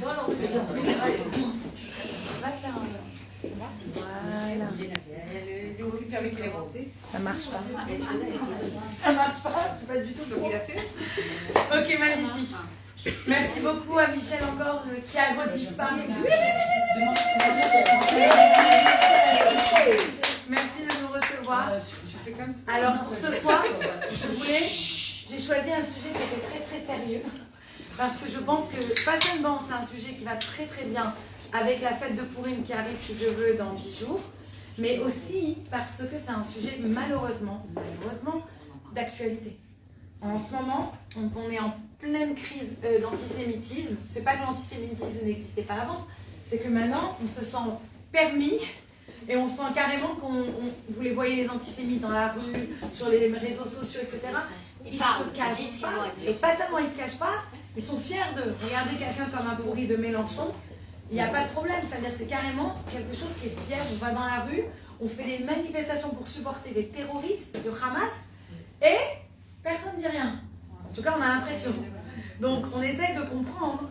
Voilà. Ça marche pas. Ça marche pas, je suis pas du tout pour. Ok, magnifique. Merci beaucoup à Michel encore qui a redisparu. Merci de nous recevoir. Alors pour ce soir, j'ai choisi un sujet qui était très très sérieux parce que je pense que pas seulement c'est un sujet qui va très très bien avec la fête de Pourim qui arrive si Dieu veut dans 10 jours, mais aussi parce que c'est un sujet malheureusement d'actualité. En ce moment, on est en pleine crise d'antisémitisme. C'est pas que l'antisémitisme n'existait pas avant, c'est que maintenant on se sent permis et on sent carrément vous les voyez les antisémites dans la rue, sur les réseaux sociaux, etc. Ils se cachent pas. Et pas seulement ils se cachent pas, ils sont fiers de regarder quelqu'un comme un pourri de Mélenchon. Il n'y a pas de problème, c'est-à-dire c'est carrément quelque chose qui est fier. On va dans la rue, on fait des manifestations pour supporter des terroristes de Hamas et personne ne dit rien. En tout cas, on a l'impression. Donc, on essaie de comprendre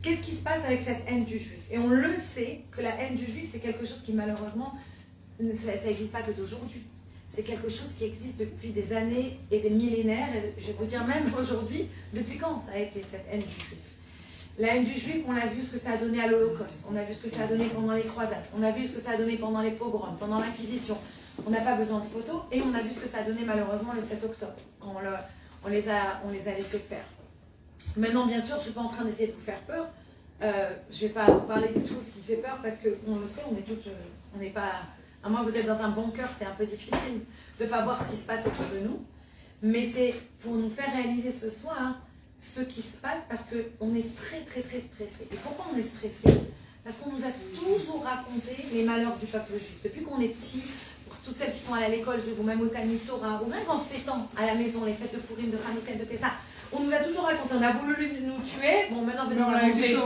qu'est-ce qui se passe avec cette haine du juif. Et on le sait que la haine du juif, c'est quelque chose qui malheureusement, ça n'existe pas que d'aujourd'hui. C'est quelque chose qui existe depuis des années et des millénaires. Et je vais vous dire même aujourd'hui, depuis quand ça a été cette haine du juif. La haine du juif, on a vu ce que ça a donné à l'Holocauste, on a vu ce que ça a donné pendant les croisades, on a vu ce que ça a donné pendant les pogroms, pendant l'Inquisition. On n'a pas besoin de photos et on a vu ce que ça a donné malheureusement le 7 octobre, quand on les a laissés faire. Maintenant, bien sûr, je ne suis pas en train d'essayer de vous faire peur. Je ne vais pas vous parler de tout ce qui fait peur parce qu'on le sait, on n'est pas... À moins que vous êtes dans un bunker, c'est un peu difficile de ne pas voir ce qui se passe autour de nous. Mais c'est pour nous faire réaliser ce soir ce qui se passe parce qu'on est très très très stressé. Et pourquoi on est stressé? Parce qu'on nous a toujours raconté les malheurs du peuple juif. Depuis qu'on est petit, pour toutes celles qui sont allées à l'école, je vous même au Talmud Torah, ou même en fêtant à la maison les fêtes de Pourim, de Hanouka, de Pessah, on nous a toujours raconté, on a voulu nous tuer, bon maintenant on va manger.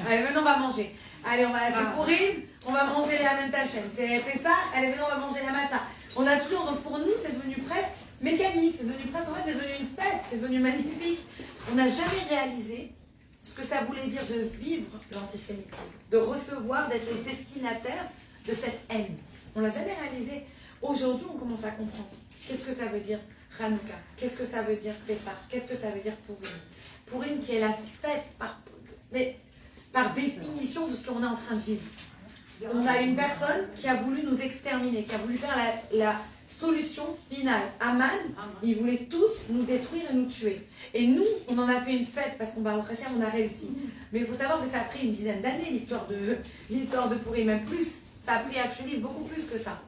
Allez, maintenant on va manger. Allez, on va faire Pourim, on va manger les Amen Tachem. C'est Pessah, allez maintenant on va manger la Mata. On a toujours, donc pour nous c'est devenu presque mécanique, c'est devenu presque, en fait c'est devenu une fête, c'est devenu magnifique. On n'a jamais réalisé ce que ça voulait dire de vivre l'antisémitisme, de recevoir, d'être les destinataires de cette haine. On ne l'a jamais réalisé. Aujourd'hui, on commence à comprendre. Qu'est-ce que ça veut dire Hanouka? Qu'est-ce que ça veut dire Pessah? Qu'est-ce que ça veut dire Pourim? Pourim qui est la fête par définition de ce qu'on est en train de vivre. On a une personne qui a voulu nous exterminer, qui a voulu faire la solution finale. Aman, ils voulaient tous nous détruire et nous tuer. Et nous, on en a fait une fête parce qu'on on a réussi. Mais il faut savoir que ça a pris une dizaine d'années, l'histoire de Pourim, même plus. Ça a pris actuellement beaucoup plus que ça.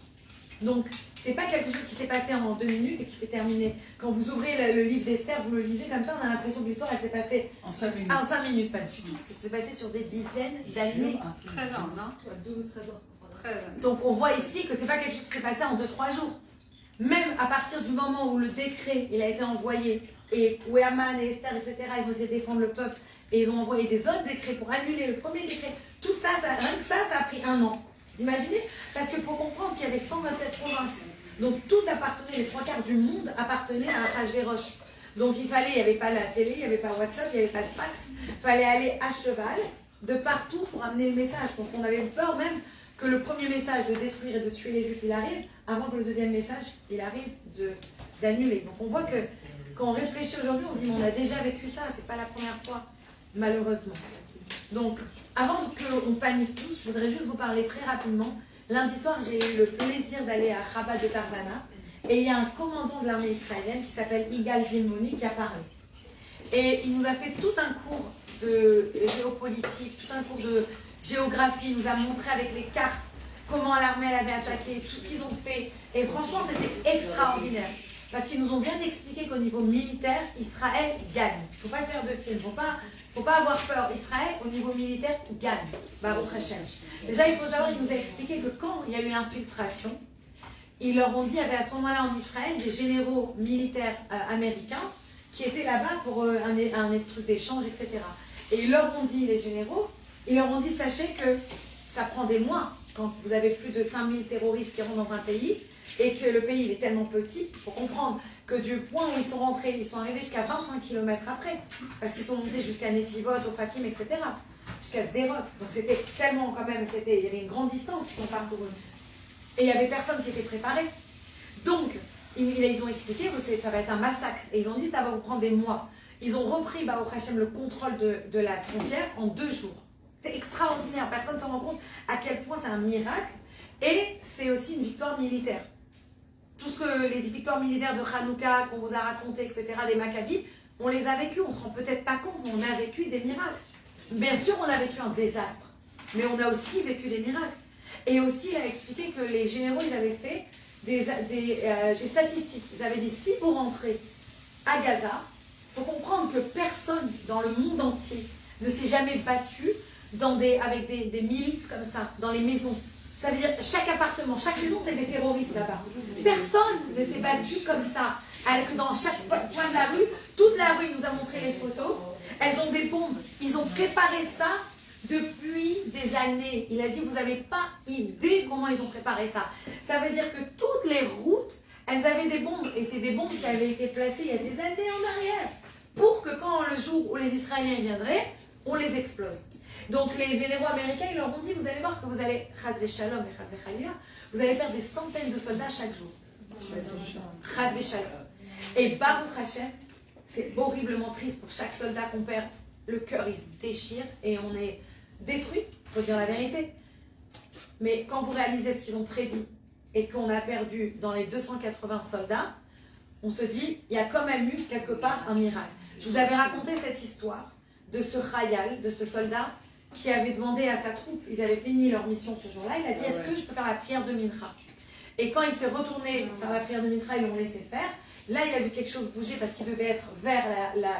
Donc, c'est pas quelque chose qui s'est passé en 2 minutes et qui s'est terminé. Quand vous ouvrez le livre d'Esther, vous le lisez comme ça, on a l'impression que l'histoire elle s'est passée en 5 minutes. En 5 minutes, pas du tout. Ça s'est passé sur des dizaines d'années. 13 ans, non 12 ou 13 ans. 13 ans. Donc, on voit ici que c'est pas quelque chose qui s'est passé en 2-3 jours. Même à partir du moment où le décret il a été envoyé et où Haman et Esther, etc., ils ont essayé de défendre le peuple et ils ont envoyé des autres décrets pour annuler le premier décret, tout ça, rien que ça a pris 1 an. Vous imaginez? Parce qu'il faut comprendre qu'il y avait 127 provinces. Donc tout appartenait, les 3/4 du monde appartenaient à Achvérosh. Donc il n'y avait pas la télé, il n'y avait pas WhatsApp, il n'y avait pas de fax. Il fallait aller à cheval de partout pour amener le message. Donc on avait peur même que le premier message de détruire et de tuer les Juifs, il arrive, avant que le deuxième message, il arrive d'annuler. Donc on voit que quand on réfléchit aujourd'hui, on se dit, mais on a déjà vécu ça, c'est pas la première fois, malheureusement. Donc, avant qu'on panique tous, je voudrais juste vous parler très rapidement. Lundi soir, j'ai eu le plaisir d'aller à Chabad de Tarzana, et il y a un commandant de l'armée israélienne qui s'appelle Igal Gilmoni qui a parlé. Et il nous a fait tout un cours de géopolitique, tout un cours de géographie, il nous a montré avec les cartes comment l'armée avait attaqué, tout ce qu'ils ont fait. Et franchement, c'était extraordinaire. Parce qu'ils nous ont bien expliqué qu'au niveau militaire, Israël gagne. Il ne faut pas se faire de film, il ne faut pas avoir peur. Israël, au niveau militaire, gagne. Baruch Hashem. Déjà, il faut savoir, il nous a expliqué que quand il y a eu l'infiltration, ils leur ont dit, il y avait à ce moment-là en Israël des généraux militaires américains qui étaient là-bas pour un truc d'échange, etc. Et ils leur ont dit, les généraux, ils leur ont dit, sachez que ça prend des mois quand vous avez plus de 5000 terroristes qui rentrent dans un pays et que le pays il est tellement petit, il faut comprendre que du point où ils sont rentrés, ils sont arrivés jusqu'à 25 km après, parce qu'ils sont montés jusqu'à Netivot, Ofakim, etc. jusqu'à Sderot. Donc c'était tellement quand même, il y avait une grande distance qui sont parcourus. Et il n'y avait personne qui était préparé. Donc, ils ont expliqué que ça va être un massacre. Et ils ont dit ça va vous prendre des mois. Ils ont repris au Hachem le contrôle de la frontière en 2 jours. C'est extraordinaire. Personne ne se rend compte à quel point c'est un miracle. Et c'est aussi une victoire militaire. Tout ce que les victoires militaires de Hanouka qu'on vous a raconté, etc., des Maccabis, on les a vécues. On ne se rend peut-être pas compte, mais on a vécu des miracles. Bien sûr, on a vécu un désastre. Mais on a aussi vécu des miracles. Et aussi, il a expliqué que les généraux, ils avaient fait des statistiques. Ils avaient dit, si vous rentrez à Gaza, il faut comprendre que personne dans le monde entier ne s'est jamais battu avec des milices comme ça, dans les maisons. Ça veut dire chaque appartement, chaque maison, c'est des terroristes là-bas. Personne ne s'est battu comme ça. Alors que dans chaque coin de la rue, toute la rue nous a montré les photos. Elles ont des bombes. Ils ont préparé ça depuis des années. Il a dit, vous n'avez pas idée comment ils ont préparé ça. Ça veut dire que toutes les routes, elles avaient des bombes. Et c'est des bombes qui avaient été placées il y a des années en arrière. Pour que quand le jour où les Israéliens viendraient, on les explose. Donc les généraux américains, ils leur ont dit, vous allez voir que vous allez, Chas Shalom et Chas Khalila, vous allez perdre des centaines de soldats chaque jour. Chas Shalom. Et Baruch Hashem, c'est horriblement triste pour chaque soldat qu'on perd. Le cœur, il se déchire et on est détruit, il faut dire la vérité. Mais quand vous réalisez ce qu'ils ont prédit et qu'on a perdu dans les 280 soldats, on se dit, il y a quand même eu quelque part un miracle. Je vous avais raconté cette histoire de ce Khayal, de ce soldat qui avait demandé à sa troupe, ils avaient fini leur mission ce jour-là, il a dit, est-ce que je peux faire la prière de Mincha? Et quand il s'est retourné faire la prière de Mincha, ils l'ont laissé faire. Là, il a vu quelque chose bouger parce qu'il devait être vers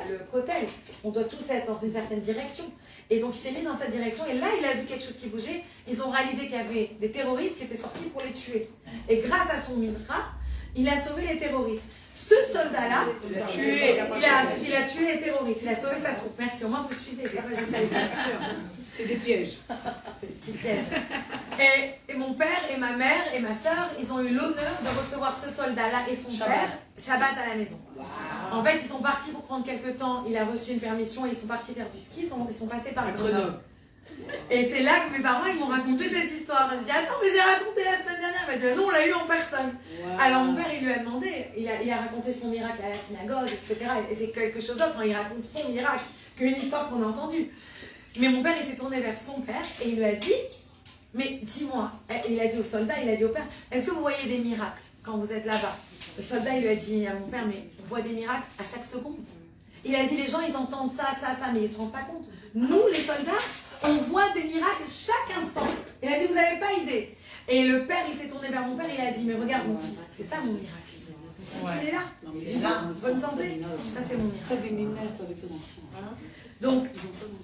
le kotel. On doit tous être dans une certaine direction. Et donc, il s'est mis dans sa direction. Et là, il a vu quelque chose qui bougeait. Ils ont réalisé qu'il y avait des terroristes qui étaient sortis pour les tuer. Et grâce à son mincha, il a sauvé les terroristes. Ce soldat-là, il a tué les terroristes. Il a sauvé sa troupe. Merci. Au moins, vous suivez. Des fois, j'essaie bien sûr. C'est des pièges. C'est des petits pièges. Et mon père et ma mère et ma soeur, ils ont eu l'honneur de recevoir ce soldat-là et son père Shabbat à la maison. Wow. En fait, ils sont partis pour prendre quelques temps. Il a reçu une permission et ils sont partis faire du ski. Ils sont passés par Grenoble. Et c'est là que mes parents ils m'ont raconté cette histoire. Je dis attends, mais j'ai raconté la semaine dernière. Il m'a dit non, on l'a eu en personne. Wow. Alors mon père il lui a demandé, il a raconté son miracle à la synagogue, etc. Et c'est quelque chose d'autre quand il raconte son miracle qu'une histoire qu'on a entendue. Mais mon père il s'est tourné vers son père et il lui a dit, mais dis-moi, il a dit au soldat, il a dit au père, est-ce que vous voyez des miracles quand vous êtes là-bas? Le soldat il lui a dit à mon père, mais on voit des miracles à chaque seconde. Il a dit les gens ils entendent ça, mais ils ne se rendent pas compte. Nous les soldats, on voit des miracles chaque instant. Il a dit, vous n'avez pas idée. Et le père, il s'est tourné vers mon père, il a dit, mais regarde mon fils, c'est ça mon miracle. Il est là, vivant, bonne santé. Ça, c'est mon miracle. Donc,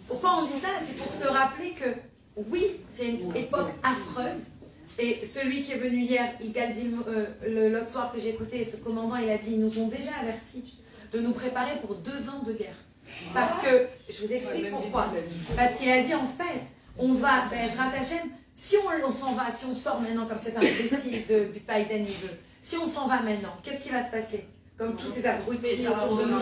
pourquoi on dit ça? C'est pour se rappeler que, oui, c'est une époque affreuse. Et celui qui est venu hier, il dit l'autre soir que j'ai écouté, ce commandant, il a dit, ils nous ont déjà avertis de nous préparer pour 2 ans de guerre. Parce que, je vous explique pourquoi. Parce qu'il a dit en fait, on va, Ratachem, si on s'en va, si on sort maintenant comme c'est un imbécile de Biden, il veut, si on s'en va maintenant, qu'est-ce qui va se passer? Comme tous ces abrutis autour de nous.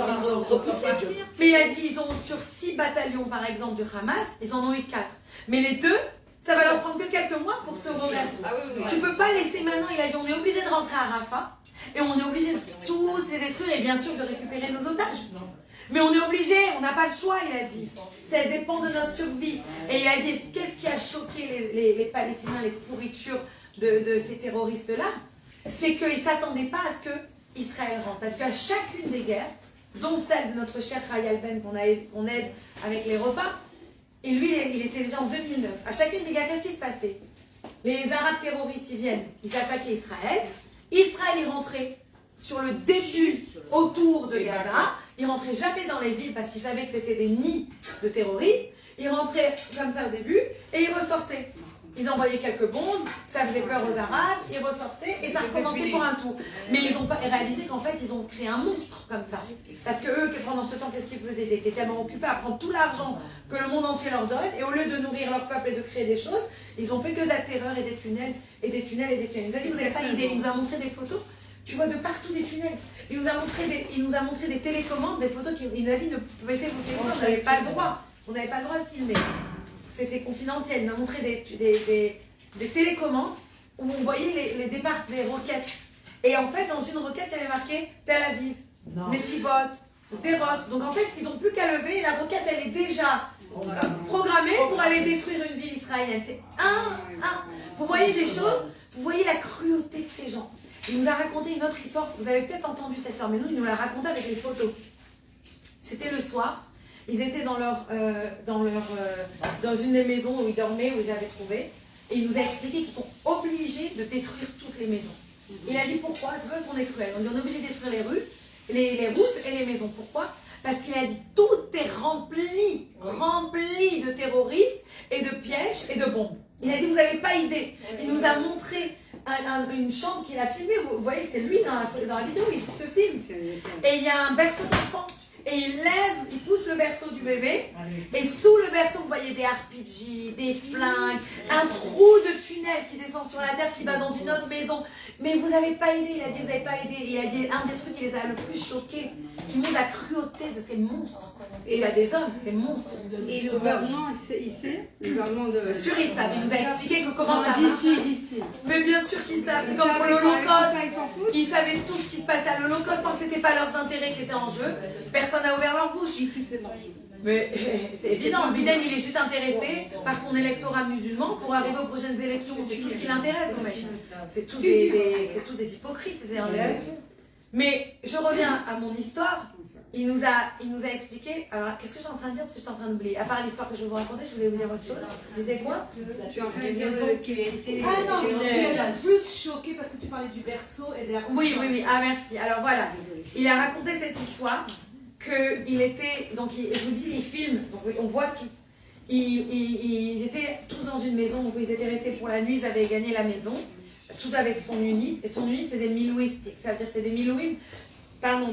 Mais il a dit, ils ont sur 6 bataillons par exemple du Hamas, ils en ont eu 4. Mais les 2, ça va leur prendre que quelques mois pour se remettre. Tu peux pas laisser maintenant, il a dit, on est obligé de rentrer à Rafah, et on est obligé de tous les détruire et bien sûr de récupérer nos otages. Mais on est obligé, on n'a pas le choix, il a dit. Ça dépend de notre survie. Et il a dit, qu'est-ce qui a choqué les Palestiniens, les pourritures de ces terroristes-là? C'est qu'ils ne s'attendaient pas à ce qu'Israël rentre. Parce qu'à chacune des guerres, dont celle de notre cher Khayal Ben qu'on aide avec les repas, et lui, il était déjà en 2009. À chacune des guerres, qu'est-ce qui se passait? Les Arabes terroristes, ils viennent, ils attaquaient Israël. Israël est rentré sur le début autour de Gaza. Ils rentraient jamais dans les villes parce qu'ils savaient que c'était des nids de terroristes. Ils rentraient comme ça au début et ils ressortaient. Ils envoyaient quelques bombes, ça faisait peur aux Arabes, ils ressortaient et ça recommençait pour un tour. Mais ils n'ont pas réalisé qu'en fait ils ont créé un monstre comme ça. Parce que eux, pendant ce temps, qu'est-ce qu'ils faisaient? Ils étaient tellement occupés à prendre tout l'argent que le monde entier leur donne et au lieu de nourrir leur peuple et de créer des choses, ils ont fait que de la terreur et des tunnels et des tunnels et des tunnels. Il nous a dit, vous n'avez pas idée, il nous a montré des photos. Tu vois de partout des tunnels. Il nous a montré des télécommandes, des photos. Il nous a dit, ne baissez vos téléphones, vous n'avez pas le droit. On n'avait pas le droit de filmer. c'était confidentiel. Il nous a montré des télécommandes où on voyait les départs des roquettes. Et en fait, dans une roquette, il y avait marqué Tel Aviv, Netivot, Sderot. Donc en fait, ils n'ont plus qu'à lever et la roquette, elle est déjà programmée pour aller détruire une ville israélienne. C'est Vous voyez des choses, vous voyez la cruauté de ces gens. Il nous a raconté une autre histoire, vous avez peut-être entendu cette histoire, mais nous, il nous l'a raconté avec les photos. C'était le soir, ils étaient dans une des maisons où ils dormaient, où ils avaient trouvé, et il nous a expliqué qu'ils sont obligés de détruire toutes les maisons. Il a dit pourquoi? C'est parce qu'on est cruel. On est obligé de détruire les rues, les routes et les maisons. Pourquoi? Parce qu'il a dit tout est rempli de terroristes et de pièges et de bombes. Il a dit vous n'avez pas idée. Il nous a montré une chambre qu'il a filmée. Vous voyez, c'est lui dans la vidéo, il se filme. Et il y a un berceau d'enfant. Et il pousse le berceau du bébé. Et sous le berceau, vous voyez des RPG, des flingues, un trou de tunnel qui descend sur la terre, qui va dans une autre maison. Mais vous n'avez pas aidé, il a dit, vous n'avez pas aidé. Il a dit, un des trucs qui les a le plus choqués, qui montre la cruauté de ces monstres. Et il a des hommes, des monstres. Et le gouvernement, il sait le gouvernement de... Bien sûr, ils savent. Il nous a expliqué comment ça marche. D'ici. Mais bien sûr qu'ils savent. C'est comme pour l'Holocauste. Ils savaient tout ce qui se passait à l'Holocauste. Tant que ce n'était pas leurs intérêts qui étaient en jeu, personne n'a ouvert leur bouche. Ici, c'est normal. Mais c'est évident, Biden il est juste intéressé par son électorat musulman pour arriver aux prochaines élections. C'est tout ce qui l'intéresse, c'est tous des hypocrites, ces Anglais. Mais je reviens à mon histoire. Il nous a expliqué. Alors, qu'est-ce que j'étais en train de dire? Parce que j'étais en train d'oublier. À part l'histoire que je vais vous raconter, je voulais vous dire autre chose. Je disais quoi? Tu es en train de dire qu'il a été... Ah non, il a plus choqué parce que tu parlais du berceau et de la... Oui. Ah merci. Alors voilà. Il a raconté cette histoire. Qu'il était, donc je vous dis, il filme, donc on voit tout. Ils étaient tous dans une maison, donc ils étaient restés pour la nuit, ils avaient gagné la maison, tout avec son unité. Et son unité, c'est des milouistiques, ça veut dire c'est des milouim,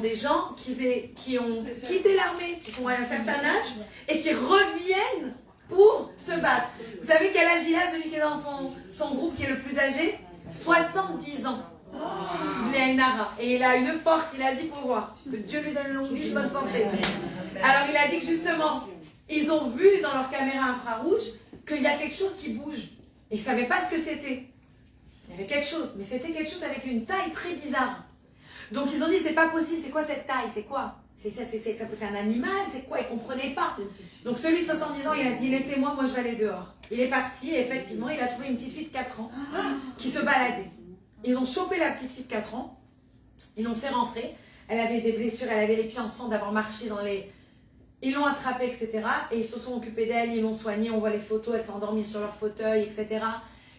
des gens qui ont quitté l'armée, qui sont à un certain âge et qui reviennent pour se battre. Vous savez quel âge il a, celui qui est dans son groupe qui est le plus âgé? 70 ans. Et il a une force, il a dit pour voir que Dieu lui donne longue vie, une bonne santé. Alors il a dit que justement, ils ont vu dans leur caméra infrarouge qu'il y a quelque chose qui bouge. Et ils ne savaient pas ce que c'était. Il y avait quelque chose, mais c'était quelque chose avec une taille très bizarre. Donc ils ont dit, c'est pas possible, c'est quoi cette taille? C'est quoi? C'est un animal? C'est quoi? Ils ne comprenaient pas. Donc celui de 70 ans, il a dit, laissez-moi, moi je vais aller dehors. Il est parti et effectivement, il a trouvé une petite fille de 4 ans qui se baladait. Ils ont chopé la petite fille de 4 ans, ils l'ont fait rentrer, elle avait des blessures, elle avait les pieds en sang d'avoir marché dans les... Ils l'ont attrapée, etc. Et ils se sont occupés d'elle, ils l'ont soignée, on voit les photos, elle s'est endormie sur leur fauteuil, etc.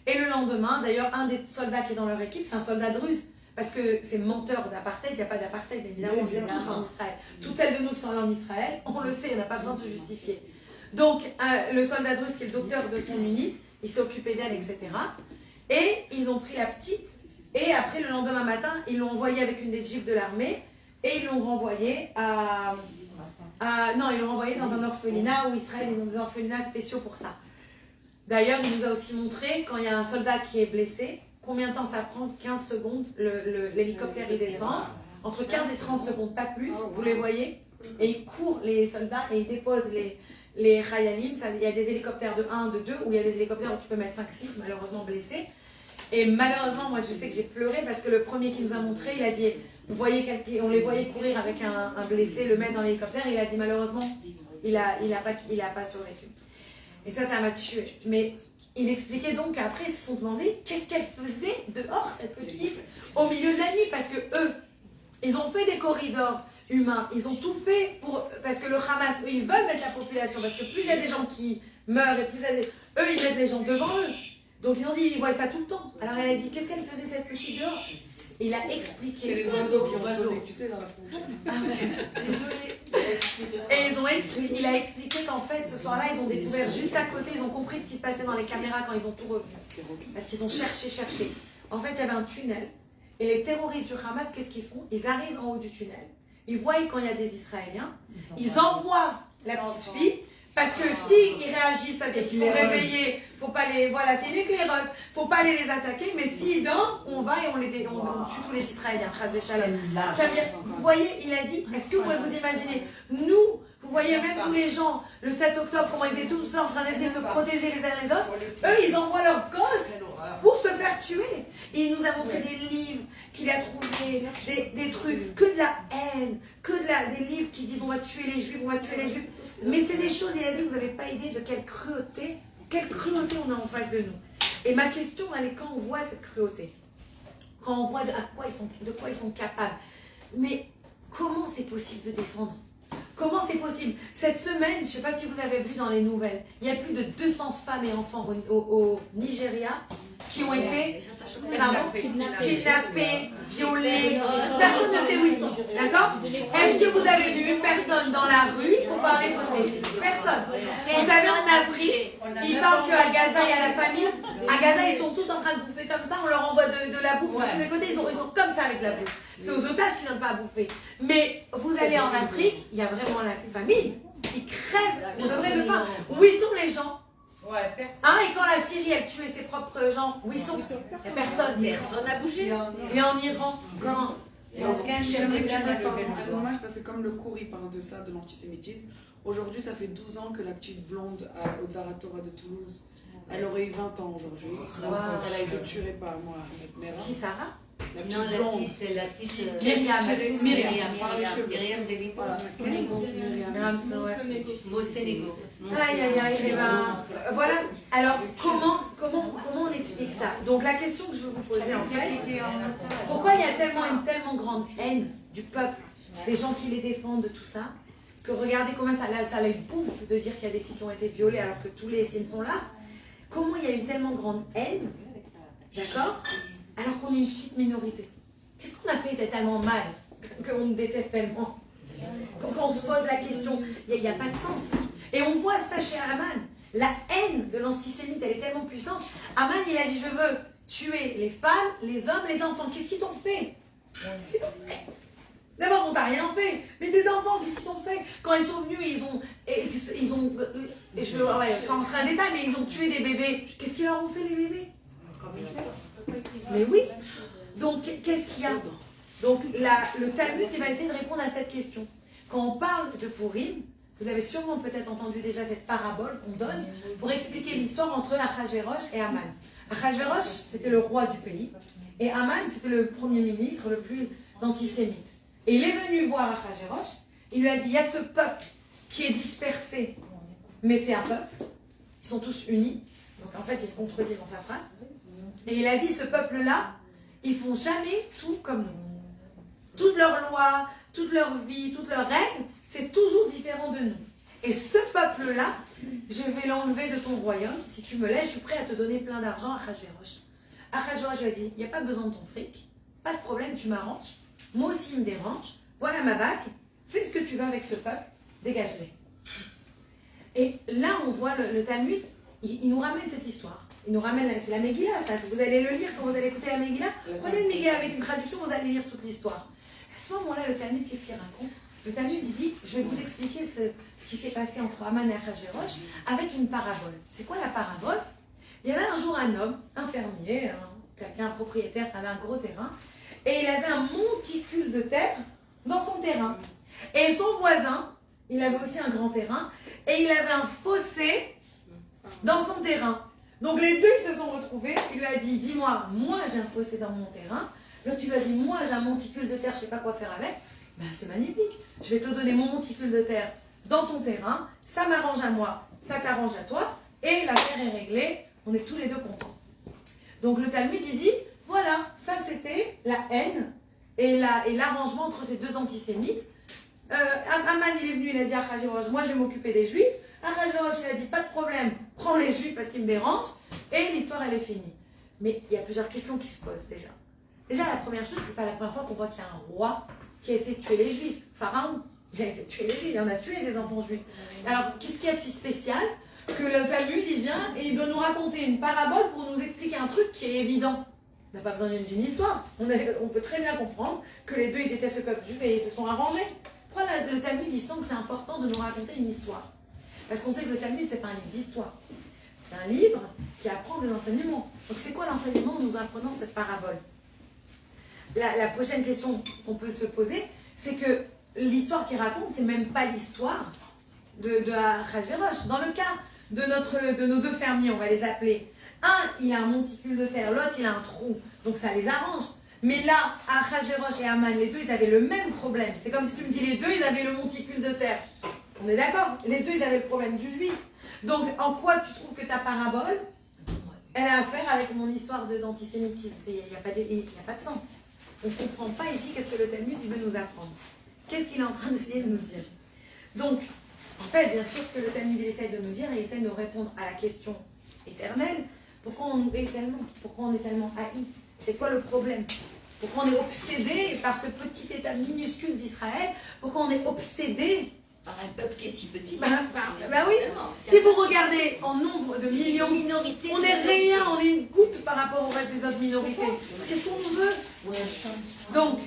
Et le lendemain, d'ailleurs, un des soldats qui est dans leur équipe, c'est un soldat druze, parce que c'est menteur d'apartheid, il n'y a pas d'apartheid, évidemment, on le sait tous en Israël. Toutes celles de nous qui sont allées en Israël, on le sait, on n'a pas besoin de se justifier. Donc, le soldat druze, qui est le docteur de son unité, il s'est occupé d'elle, etc. Et ils ont pris la petite, et après, le lendemain matin, ils l'ont envoyée avec une des jeeps de l'armée et ils l'ont renvoyée ils l'ont renvoyée dans un orphelinat où Israël, ils ont des orphelinats spéciaux pour ça. D'ailleurs, il nous a aussi montré, quand il y a un soldat qui est blessé, combien de temps ça prend? 15 secondes, l'hélicoptère il descend, entre 15 et 30 secondes, pas plus, vous les voyez, et ils courent les soldats et ils déposent les Khayalim. Il y a des hélicoptères de 1, de 2, ou il y a des hélicoptères où tu peux mettre 5, 6, malheureusement blessés. Et malheureusement, moi je sais que j'ai pleuré parce que le premier qui nous a montré, il a dit, on les voyait courir avec un blessé, le mettre dans l'hélicoptère, et il a dit malheureusement, il a pas survécu. Et ça m'a tué. Mais il expliquait donc qu'après ils se sont demandé qu'est-ce qu'elle faisait dehors, cette petite, au milieu de la nuit, parce que eux, ils ont fait des corridors humains, ils ont tout fait parce que le Hamas, eux, ils veulent mettre la population, parce que plus il y a des gens qui meurent, et plus eux, ils mettent les gens devant eux. Donc ils ont dit, ils voient ça tout le temps. Alors elle a dit, qu'est-ce qu'elle faisait cette petite dehors? Et il a expliqué. C'est les oiseaux qui ont sonné, tu sais, dans la frontière. Ah ouais, désolée. Et il a expliqué qu'en fait, ce soir-là, ils ont découvert juste à côté, ils ont compris ce qui se passait dans les caméras quand ils ont tout revu. Parce qu'ils ont cherché. En fait, il y avait un tunnel. Et les terroristes du Hamas, qu'est-ce qu'ils font? Ils arrivent en haut du tunnel. Ils voient quand il y a des Israéliens. Ils envoient la petite fille. Parce que s'ils réagissent, c'est-à-dire qu'ils sont réveillés, faut pas les... Voilà, c'est une éclaireuse, faut pas aller les attaquer, mais s'ils dorment, on va et on tue tous les Israéliens, Chas Veshalom. Ça veut dire, vous voyez, il a dit, est-ce que vous pouvez vous imaginer, nous, vous voyez même tous les gens, le 7 octobre, comment ils étaient tous en train d'essayer de se protéger les uns les autres. Eux, ils envoient leurs gosses pour se faire tuer. Et il nous a montré des livres qu'il a trouvés, des trucs, que de la haine, des livres qui disent on va tuer les juifs, on va tuer les juifs. Mais c'est des choses, il a dit, vous n'avez pas idée de quelle cruauté on a en face de nous. Et ma question, elle est quand on voit cette cruauté, quand on voit de quoi ils sont capables. Mais comment c'est possible de défendre? Comment c'est possible? Cette semaine, je ne sais pas si vous avez vu dans les nouvelles, il y a plus de 200 femmes et enfants au Nigeria qui ont été kidnappés, violés. Personne ne sait où ils sont. D'accord? Est-ce que vous avez vu une personne dans la rue pour parler français? Personne. Vous savez, en Afrique, ils parlent qu'à Gaza, il y a la famine. À Gaza, ils sont tous en train de bouffer comme ça. On leur envoie de la bouffe de tous les côtés. Ils sont comme ça avec la bouffe. C'est aux otages qui n'ont pas à bouffer. Mais vous allez en Afrique, il y a vraiment la famine. Ils crèvent. On devrait le pas. Où ils sont les gens? Et quand la Syrie, elle tuait ses propres gens, où ils sont? Il n'y a personne. Personne n'a bougé. Et en Iran, quand... J'aimerais que tu fasses un hommage parce que comme le cours il parle de ça, de l'antisémitisme, aujourd'hui ça fait 12 ans que la petite blonde au Zaratora de Toulouse, elle aurait eu 20 ans aujourd'hui. Elle a été tuée par moi, avec Mera. Qui, Sarah? La petite Non, blonde. c'est la petite Myriam. Mossénégo. Aïe, aïe, aïe, eh ben, voilà. Alors, comment on explique ça? Donc, la question que je veux vous poser, en fait, pourquoi il y a une tellement grande haine du peuple, des gens qui les défendent, de tout ça, que regardez combien ça les bouffe de dire qu'il y a des filles qui ont été violées alors que tous les signes sont là. Comment il y a une tellement grande haine, d'accord, alors qu'on est une petite minorité? Qu'est-ce qu'on a fait tellement mal qu'on nous déteste tellement? Quand on se pose la question, il n'y a pas de sens. Et on voit ça chez Aman. La haine de l'antisémite, elle est tellement puissante. Aman, il a dit, je veux tuer les femmes, les hommes, les enfants. Qu'est-ce qu'ils t'ont fait? Qu'est-ce qu'ils t'ont fait? D'abord, on t'a rien fait. Mais des enfants, qu'est-ce qu'ils ont fait? Quand ils sont venus, je vais rentrer en détail, mais ils ont tué des bébés. Qu'est-ce qu'ils leur ont fait, les bébés? Mais oui. Donc, qu'est-ce qu'il y a? Donc, le Talmud, il va essayer de répondre à cette question. Quand on parle de Purim, vous avez sûrement peut-être entendu déjà cette parabole qu'on donne pour expliquer l'histoire entre Achashverosh et Aman. Achashverosh, c'était le roi du pays, et Aman, c'était le premier ministre le plus antisémite. Et il est venu voir Achashverosh, il lui a dit, il y a ce peuple qui est dispersé, mais c'est un peuple, ils sont tous unis, donc en fait il se contredit dans sa phrase, et il a dit, ce peuple-là, ils font jamais tout comme nous. Toutes leurs lois, toute leur vie, toutes leurs règles, c'est toujours différent de nous. Et ce peuple-là, je vais l'enlever de ton royaume. Si tu me laisses, je suis prêt à te donner plein d'argent à Achashverosh. Achashverosh lui a dit, il n'y a pas besoin de ton fric, pas de problème, tu m'arranges. Moi aussi, il me dérange. Voilà ma bague, fais ce que tu veux avec ce peuple, dégage-les. Et là, on voit le Talmud, il nous ramène cette histoire. Il nous ramène, c'est la Megillah, ça. Vous allez le lire quand vous allez écouter la Megillah. Prenez une Megillah avec une traduction, vous allez lire toute l'histoire. À ce moment-là, le Talmud, qu'est-ce qu'il raconte? Le Talmud, il dit, je vais vous expliquer ce qui s'est passé entre Aman et Achashverosh avec une parabole. C'est quoi la parabole? Il y avait un jour un homme, un fermier, quelqu'un, un propriétaire, avait un gros terrain, et il avait un monticule de terre dans son terrain. Et son voisin, il avait aussi un grand terrain, et il avait un fossé dans son terrain. Donc les deux, ils se sont retrouvés, il lui a dit, dis-moi, moi j'ai un fossé dans mon terrain, l'autre il lui a dit, moi j'ai un monticule de terre, je ne sais pas quoi faire avec. Ben, c'est magnifique, je vais te donner mon monticule de terre dans ton terrain, ça m'arrange à moi, ça t'arrange à toi, et l'affaire est réglée, on est tous les deux contents. Donc le Talmud, il dit, voilà, ça c'était la haine et l'arrangement entre ces deux antisémites. Aman, il est venu, il a dit à Achashverosh, moi je vais m'occuper des juifs. Achashverosh, il a dit, pas de problème, prends les juifs parce qu'ils me dérangent, et l'histoire elle est finie. Mais il y a plusieurs questions qui se posent déjà. Déjà, la première chose, c'est pas la première fois qu'on voit qu'il y a un roi qui a essayé de tuer les juifs. Pharaon, il a essayé de tuer les juifs, il en a tué des enfants juifs. Alors, qu'est-ce qu'il y a de si spécial que le Talmud, il vient et il doit nous raconter une parabole pour nous expliquer un truc qui est évident? On n'a pas besoin d'une histoire. On peut très bien comprendre que les deux, ils détestent ce peuple juif et ils se sont arrangés. Pourquoi le Talmud, il sent que c'est important de nous raconter une histoire? Parce qu'on sait que le Talmud, c'est pas un livre d'histoire. C'est un livre qui apprend des enseignements. Donc, c'est quoi l'enseignement en nous apprenant cette parabole? La prochaine question qu'on peut se poser, c'est que l'histoire qu'il raconte, c'est même pas l'histoire de Achashverosh. Dans le cas de nos deux fermiers, on va les appeler. Un, il a un monticule de terre, l'autre, il a un trou. Donc ça les arrange. Mais là, Achashverosh et Haman, les deux, ils avaient le même problème. C'est comme si tu me dis, les deux, ils avaient le monticule de terre. On est d'accord? Les deux, ils avaient le problème du juif. Donc, en quoi tu trouves que ta parabole, elle a affaire avec mon histoire d'antisémitisme? Il n'y a pas de sens. On ne comprend pas ici qu'est-ce que le Talmud il veut nous apprendre. Qu'est-ce qu'il est en train d'essayer de nous dire? Donc, en fait, bien sûr, ce que le Talmud il essaie de nous dire, il essaie de nous répondre à la question éternelle. Pourquoi on nous hait tellement? Pourquoi on est tellement haïs? C'est quoi le problème? Pourquoi on est obsédé par ce petit état minuscule d'Israël? Pourquoi on est obsédé par un peuple qui est si petit? Bah oui, si vous regardez en nombre de millions, on n'est rien, on est une goutte par rapport au reste des autres minorités. Qu'est-ce qu'on veut? Donc,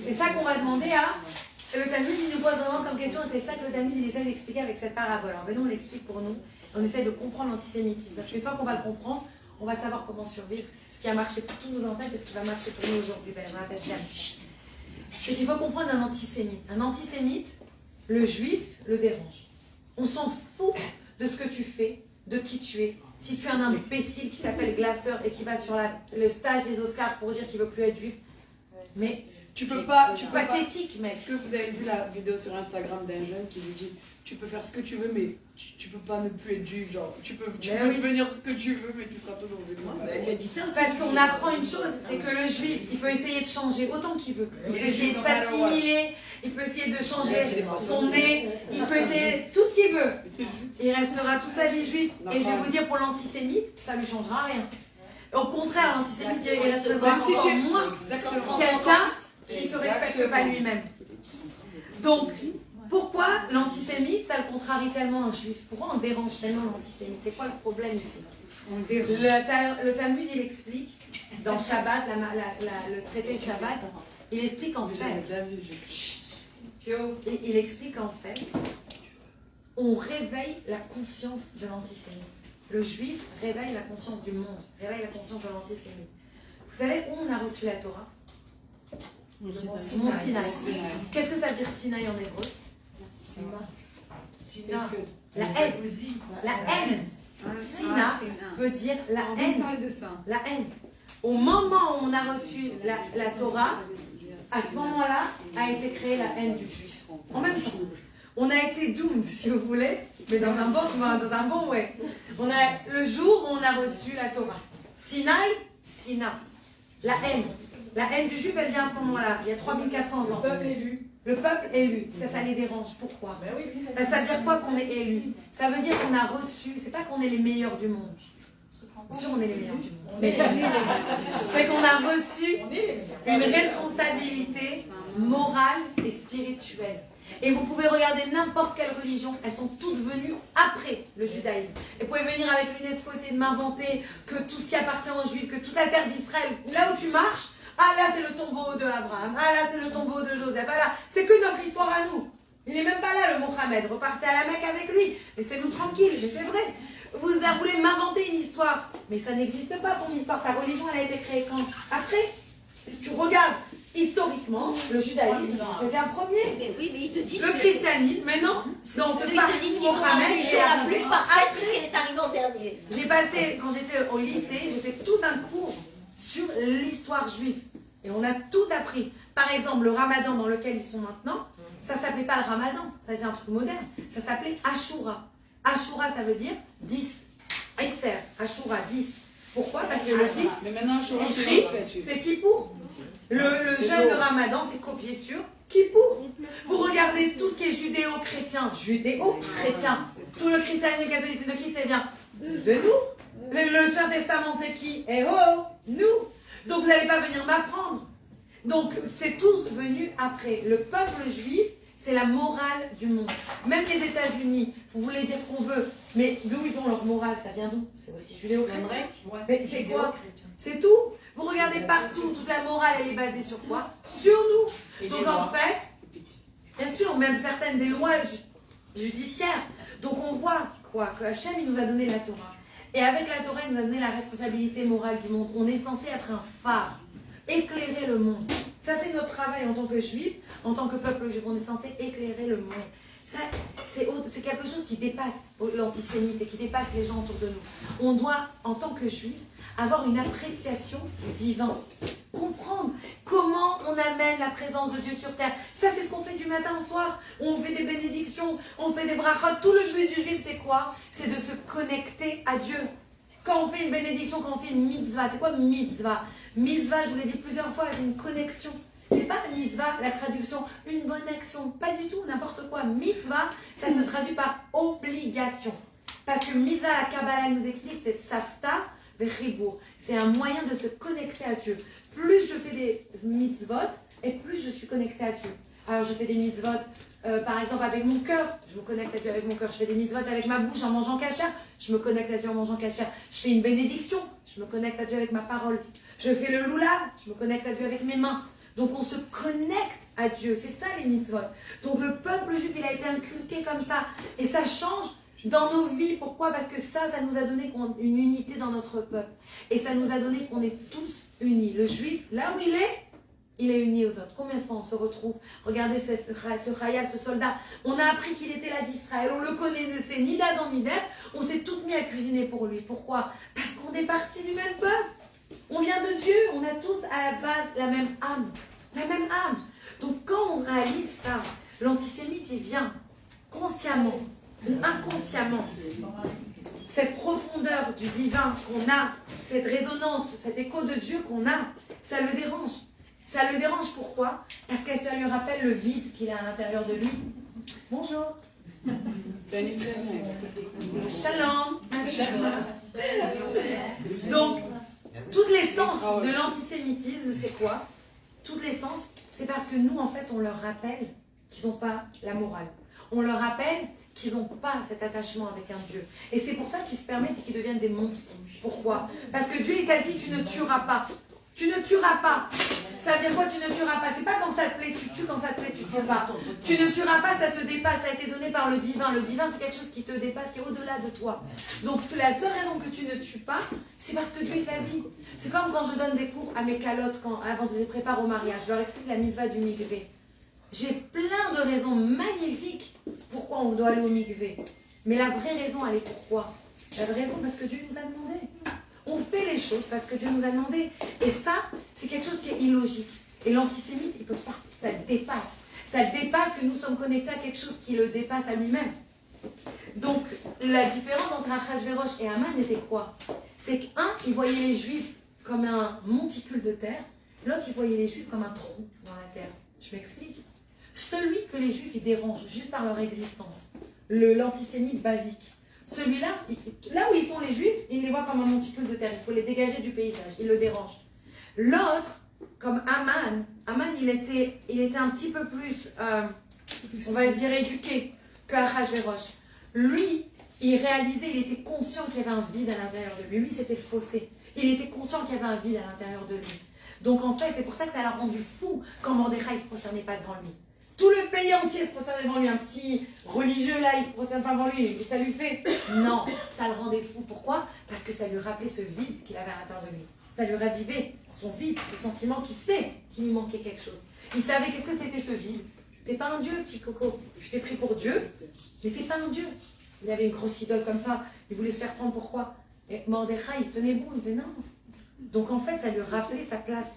c'est ça qu'on va demander à... Le Talmud, il nous pose vraiment comme question, et c'est ça que le Talmud, il essaie d'expliquer avec cette parabole. Alors maintenant, on l'explique pour nous, on essaie de comprendre l'antisémitisme. Parce qu'une fois qu'on va le comprendre, on va savoir comment survivre. Ce qui a marché pour tous nos ancêtres et ce qui va marcher pour nous aujourd'hui. C'est qu'il faut comprendre un antisémite. Un antisémite, le juif le dérange. On s'en fout de ce que tu fais, de qui tu es. Si tu es un imbécile qui s'appelle Glasseur et qui va sur le stage des Oscars pour dire qu'il ne veut plus être juif, mais tu peux pas, pathétique, mec. Est-ce que vous avez vu la vidéo sur Instagram d'un jeune qui lui dit tu peux faire ce que tu veux, mais tu peux pas ne plus être juif, genre tu peux devenir ce que tu veux, mais tu seras toujours juif. Elle lui a dit ça aussi. Parce qu'on apprend une chose, c'est que le juif, il peut essayer de changer autant qu'il veut. Il peut essayer de s'assimiler, il peut essayer de changer son nez, il peut essayer tout ce qu'il veut. Il restera toute sa vie juif. Et je vais vous dire, pour l'antisémite, ça ne lui changera rien. Au contraire, l'antisémite, il restera encore moins quelqu'un qui ne se respecte pas lui-même. Donc, pourquoi l'antisémite, ça le contrarie tellement un juif? Pourquoi on dérange tellement l'antisémite? C'est quoi le problème ici? Le Talmud, il explique, dans Shabbat, le traité de Shabbat, il explique en fait, il explique en fait, on réveille la conscience de l'antisémite. Le juif réveille la conscience du monde, réveille la conscience de l'antisémite. Vous savez où on a reçu la Torah? Mont Sinaï. Qu'est-ce que ça veut dire Sinaï en hébreu? La haine. La haine. Sina veut dire la haine. La haine. Au moment où on a reçu la Torah, à ce moment-là a été créée la haine du juif. En même temps. On a été doomed, si vous voulez, mais dans un bon way. Le jour où on a reçu la Torah. Sinaï, Sina. La haine. La haine du juif, elle vient à ce moment-là, il y a 3400 ans. Le peuple élu. Le peuple élu, ça les dérange. Pourquoi? Ça veut dire quoi qu'on est élu? Ça veut dire qu'on a reçu, c'est pas qu'on est les meilleurs du monde. Si on est les meilleurs du monde. Mais c'est qu'on a reçu une responsabilité morale et spirituelle. Et vous pouvez regarder n'importe quelle religion, elles sont toutes venues après le judaïsme. Et vous pouvez venir avec l'UNESCO essayer de m'inventer que tout ce qui appartient aux Juifs, que toute la terre d'Israël, là où tu marches, ah là c'est le tombeau de Abraham, ah là c'est le tombeau de Joseph, ah là c'est que notre histoire à nous. Il n'est même pas là le Mohamed, repartez à la Mecque avec lui, laissez-nous tranquilles, mais c'est vrai. Vous voulez m'inventer une histoire, mais ça n'existe pas ton histoire, ta religion elle a été créée quand? Après, tu regardes. Historiquement, le judaïsme, c'était un premier. Mais oui, mais ils te disent. Le christianisme, mais non. Donc, Ils te disent Mohamed est la plus parfaite puisqu'elle est arrivée en dernier. J'ai passé, quand j'étais au lycée, j'ai fait tout un cours sur l'histoire juive. Et on a tout appris. Par exemple, le ramadan dans lequel ils sont maintenant, ça ne s'appelait pas le ramadan. Ça, c'est un truc moderne. Ça s'appelait Ashura. Ashura, ça veut dire 10. Aïser, Ashura, 10. Pourquoi? Parce que le 10, mais maintenant, c'est Kippour. Le jeûne de Ramadan, c'est copié sur Kippour. Vous regardez tout ce qui est judéo-chrétien, tout le christianisme et le catholicisme, de qui c'est bien? De nous. Le Saint-Testament, c'est qui? Eh oh, nous. Donc vous n'allez pas venir m'apprendre. Donc c'est tous venus après. Le peuple juif, c'est la morale du monde. Même les États-Unis, vous voulez dire ce qu'on veut, mais d'où ils ont leur morale, ça vient d'où? C'est aussi judéo-chrétien. Mais c'est quoi? C'est tout. Vous regardez partout, toute la morale, elle est basée sur quoi? Sur nous. Donc en fait, bien sûr, même certaines des lois judiciaires. Donc on voit quoi? Que Hachem, il nous a donné la Torah. Et avec la Torah, il nous a donné la responsabilité morale du monde. On est censé être un phare, éclairer le monde. Ça, c'est notre travail en tant que juifs, en tant que peuple juif. On est censé éclairer le monde. c'est quelque chose qui dépasse l'antisémite et qui dépasse les gens autour de nous. On doit, en tant que juifs, avoir une appréciation du divin. Comprendre comment on amène la présence de Dieu sur terre. Ça, c'est ce qu'on fait du matin au soir. On fait des bénédictions, on fait des brachot. Tout le but du juif, c'est quoi? C'est de se connecter à Dieu. Quand on fait une bénédiction, quand on fait une mitzvah, c'est quoi mitzvah? Mitzvah, je vous l'ai dit plusieurs fois, c'est une connexion. C'est pas mitzvah, la traduction, une bonne action. Pas du tout, n'importe quoi. Mitzvah, ça se traduit par obligation. Parce que mitzvah, la Kabbalah nous explique, c'est tsafta vechibur. C'est un moyen de se connecter à Dieu. Plus je fais des mitzvot, et plus je suis connectée à Dieu. Alors je fais des mitzvot, par exemple avec mon cœur, je me connecte à Dieu avec mon cœur. Je fais des mitzvot avec ma bouche en mangeant kasher, je me connecte à Dieu en mangeant kasher. Je fais une bénédiction, je me connecte à Dieu avec ma parole. Je fais le lulav, je me connecte à Dieu avec mes mains. Donc on se connecte à Dieu, c'est ça les mitzvot. Donc le peuple juif, il a été inculqué comme ça. Et ça change dans nos vies. Pourquoi? Parce que ça nous a donné une unité dans notre peuple. Et ça nous a donné qu'on est tous unis. Le juif, là où il est uni aux autres. Combien de fois on se retrouve? Regardez ce Chaya, ce soldat. On a appris qu'il était là d'Israël. On le connaissait ni d'Adam ni d'Ève. On s'est toutes mis à cuisiner pour lui. Pourquoi? Parce qu'on est parti du même peuple. On vient de Dieu. On a tous à la base la même âme. La même âme. Donc quand on réalise ça, l'antisémite, il vient consciemment ou inconsciemment. Cette profondeur du divin qu'on a, cette résonance, cet écho de Dieu qu'on a, ça le dérange. Ça le dérange pourquoi? Parce que ça lui rappelle le vide qu'il a à l'intérieur de lui. Bonjour. C'est un Israélien. Shalom. Donc, toute l'essence de l'antisémitisme, c'est quoi? Toute l'essence, c'est parce que nous, en fait, on leur rappelle qu'ils n'ont pas la morale. On leur rappelle qu'ils n'ont pas cet attachement avec un Dieu. Et c'est pour ça qu'ils se permettent et qu'ils deviennent des monstres. Pourquoi? Parce que Dieu, il t'a dit, tu ne tueras pas. Tu ne tueras pas. Ça veut dire quoi, tu ne tueras pas? C'est pas quand ça te plaît, tu tues, quand ça te plaît, tu tues pas. Tu ne tueras pas, ça te dépasse, ça a été donné par le divin. Le divin, c'est quelque chose qui te dépasse, qui est au-delà de toi. Donc la seule raison que tu ne tues pas, c'est parce que Dieu il te l'a dit. C'est comme quand je donne des cours à mes calottes, avant que je les prépare au mariage. Je leur explique la mitzvah du mikvé. J'ai plein de raisons magnifiques pourquoi on doit aller au mikvé. Mais la vraie raison, elle est pourquoi? La vraie raison, parce que Dieu nous a demandé. On fait les choses parce que Dieu nous a demandé. Et ça, c'est quelque chose qui est illogique. Et l'antisémite, il ne peut pas. Ça le dépasse. Ça le dépasse que nous sommes connectés à quelque chose qui le dépasse à lui-même. Donc, la différence entre Achashverosh et Haman était quoi? C'est qu'un, il voyait les Juifs comme un monticule de terre. L'autre, il voyait les Juifs comme un trou dans la terre. Je m'explique. Celui que les Juifs, ils dérangent juste par leur existence. L'antisémite basique. Celui-là, là où ils sont les Juifs, il les voit comme un monticule de terre. Il faut les dégager du paysage. Il le dérange. L'autre, comme Haman, il était un petit peu plus, on va dire, éduqué que Achashverosh. Lui, il réalisait, il était conscient qu'il y avait un vide à l'intérieur de lui. Lui, c'était le fossé. Il était conscient qu'il y avait un vide à l'intérieur de lui. Donc en fait, c'est pour ça que ça l'a rendu fou quand Mordechai ne se prosternait pas devant lui. Tout le pays entier se prosternait devant lui. Un petit religieux là, il se prosterne pas devant lui. Et ça lui fait? Non, ça le rendait fou. Pourquoi? Parce que ça lui rappelait ce vide qu'il avait à l'intérieur de lui. Ça lui ravivait son vide, ce sentiment qu'il sait qu'il lui manquait quelque chose. Il savait qu'est-ce que c'était ce vide. T'es pas un dieu, petit coco. Tu t'es pris pour Dieu, mais t'es pas un dieu. Il avait une grosse idole comme ça. Il voulait se faire prendre pourquoi? Et Mordechai, il tenait bon, il disait non. Donc en fait, ça lui rappelait sa place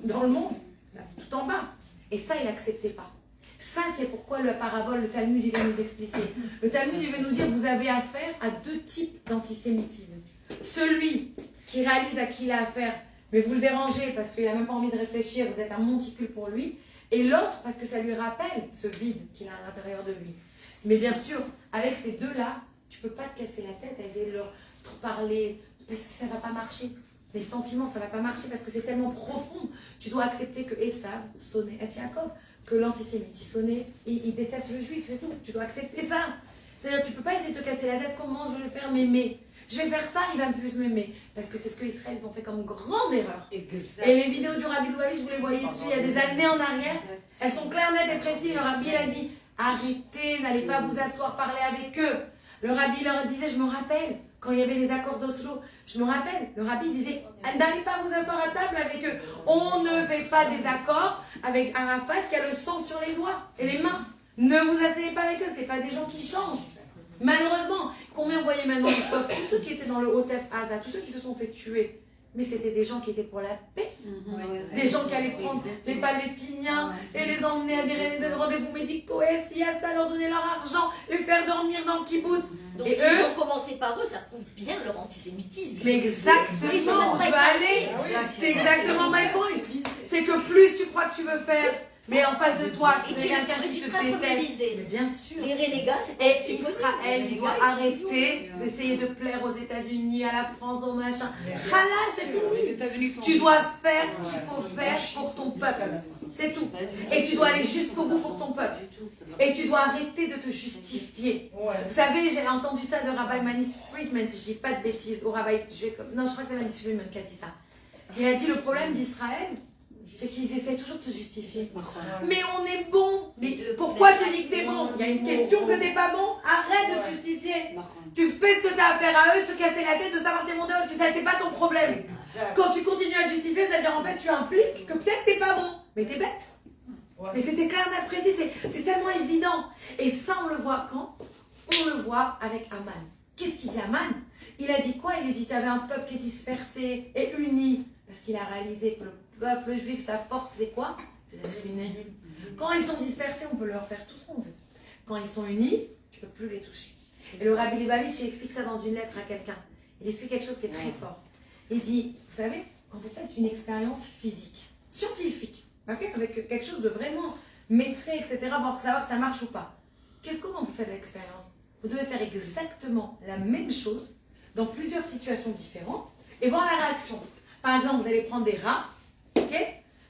dans le monde, tout en bas. Et ça, il n'acceptait pas. Ça, c'est pourquoi la parabole, le Talmud, il va nous expliquer. Le Talmud, il va nous dire, vous avez affaire à deux types d'antisémitisme. Celui qui réalise à qui il a affaire, mais vous le dérangez parce qu'il n'a même pas envie de réfléchir, vous êtes un monticule pour lui. Et l'autre, parce que ça lui rappelle ce vide qu'il a à l'intérieur de lui. Mais bien sûr, avec ces deux-là, tu ne peux pas te casser la tête à essayer de leur parler, parce que ça ne va pas marcher. Les sentiments, ça ne va pas marcher parce que c'est tellement profond. Tu dois accepter que Esav sonnait à Yaakov, que l'antisémite, il déteste le juif, c'est tout. Tu dois accepter ça. C'est-à-dire, tu ne peux pas essayer de te casser la tête, comment je vais le faire m'aimer. Je vais faire ça, il va plus m'aimer. Parce que c'est ce que Israël ils ont fait comme grande erreur. Exact. Et les vidéos du Rabbi Louavi, je vous les voyais dessus il y a des années en arrière. Elles sont claires, nettes et précises. Le Rabbi, il a dit, arrêtez, n'allez pas vous asseoir, parler avec eux. Le Rabbi leur disait, je me rappelle, quand il y avait les accords d'Oslo, je me rappelle, le Rabbi disait, n'allez pas vous asseoir à table avec eux. On ne fait pas des accords avec Arafat qui a le sang sur les doigts et les mains. Ne vous asseyez pas avec eux, c'est pas des gens qui changent. Malheureusement, combien vous voyez maintenant les pauvres, tous ceux qui étaient dans le Hotef Aza, tous ceux qui se sont fait tuer, mais c'était des gens qui étaient pour la paix. Des gens qui allaient prendre les Palestiniens et les emmener à des rendez-vous médicaux, et si à ça, leur donner leur argent, les faire dormir dans le kibbutz. Donc Et s'ils eux, ont commencé par eux, ça prouve bien leur antisémitisme. mais exactement, je veux aller. C'est exactement my point. C'est que plus tu crois que tu veux faire, mais en face de toi, il y a quelqu'un qui te déteste. Mais bien sûr. Les renégats, c'est Et Israël, il doit arrêter d'essayer de plaire aux États-Unis, à la France, au machin. Voilà, c'est fini. Tu dois faire ce qu'il faut faire pour ton peuple. C'est tout. Et tu dois aller jusqu'au bout pour ton peuple. Et tu dois arrêter de te justifier. Vous savez, j'ai entendu ça de Rabbi Manis Friedman, si je dis pas de bêtises, au Rabbi, non, je crois que c'est Manis Friedman qui a dit ça. Il a dit le problème d'Israël, c'est qu'ils essaient toujours de se justifier. Mais on est bon. Mais pourquoi tu dis que t'es bon? Il y a une question que t'es pas bon. Arrête de te justifier. Tu fais ce que t'as à faire à eux, de se casser la tête, de savoir si c'est mon Dieu, tu sais, c'est pas ton problème. Quand tu continues à te justifier, ça veut dire en fait tu impliques que peut-être t'es pas bon. Mais t'es bête. Mais c'était clair, net, précis, c'est tellement évident. Et ça, on le voit quand? On le voit avec Aman. Qu'est-ce qu'il dit Aman? Il a dit quoi? Il a dit, tu avais un peuple qui est dispersé et uni. Parce qu'il a réalisé que le peuple juif, sa force, c'est quoi? C'est d'être unis. Quand ils sont dispersés, on peut leur faire tout ce qu'on veut. Quand ils sont unis, tu ne peux plus les toucher. Et le Rabbi Lubavitch, il explique ça dans une lettre à quelqu'un. Il explique quelque chose qui est très fort. Il dit, vous savez, quand vous faites une expérience physique, scientifique, okay, avec quelque chose de vraiment maîtrisé, etc., pour savoir si ça marche ou pas, comment vous faites l'expérience? Vous devez faire exactement la même chose dans plusieurs situations différentes et voir la réaction. Par exemple, vous allez prendre des rats, ok?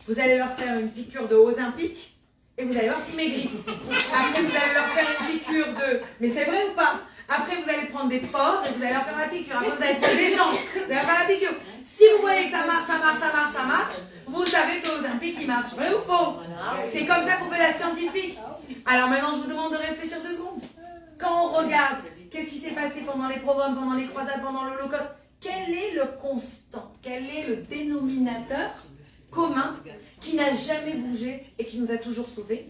Vous allez leur faire une piqûre de Ozempic et vous allez voir s'ils maigrissent. Après, vous allez leur faire une piqûre de... Mais c'est vrai ou pas? Après, vous allez prendre des porcs et vous allez leur faire la piqûre. Après, vous allez prendre des gens, vous allez faire la piqûre. Si vous voyez que ça marche, vous savez que Ozempic, il marche. Vrai ou faux? C'est comme ça qu'on fait la scientifique. Alors maintenant, je vous demande de réfléchir 2 secondes. Quand on regarde, qu'est-ce qui s'est passé pendant les programmes, pendant les croisades, pendant l'Holocauste? Quel est le constant? Quel est le dénominateur commun qui n'a jamais bougé et qui nous a toujours sauvés?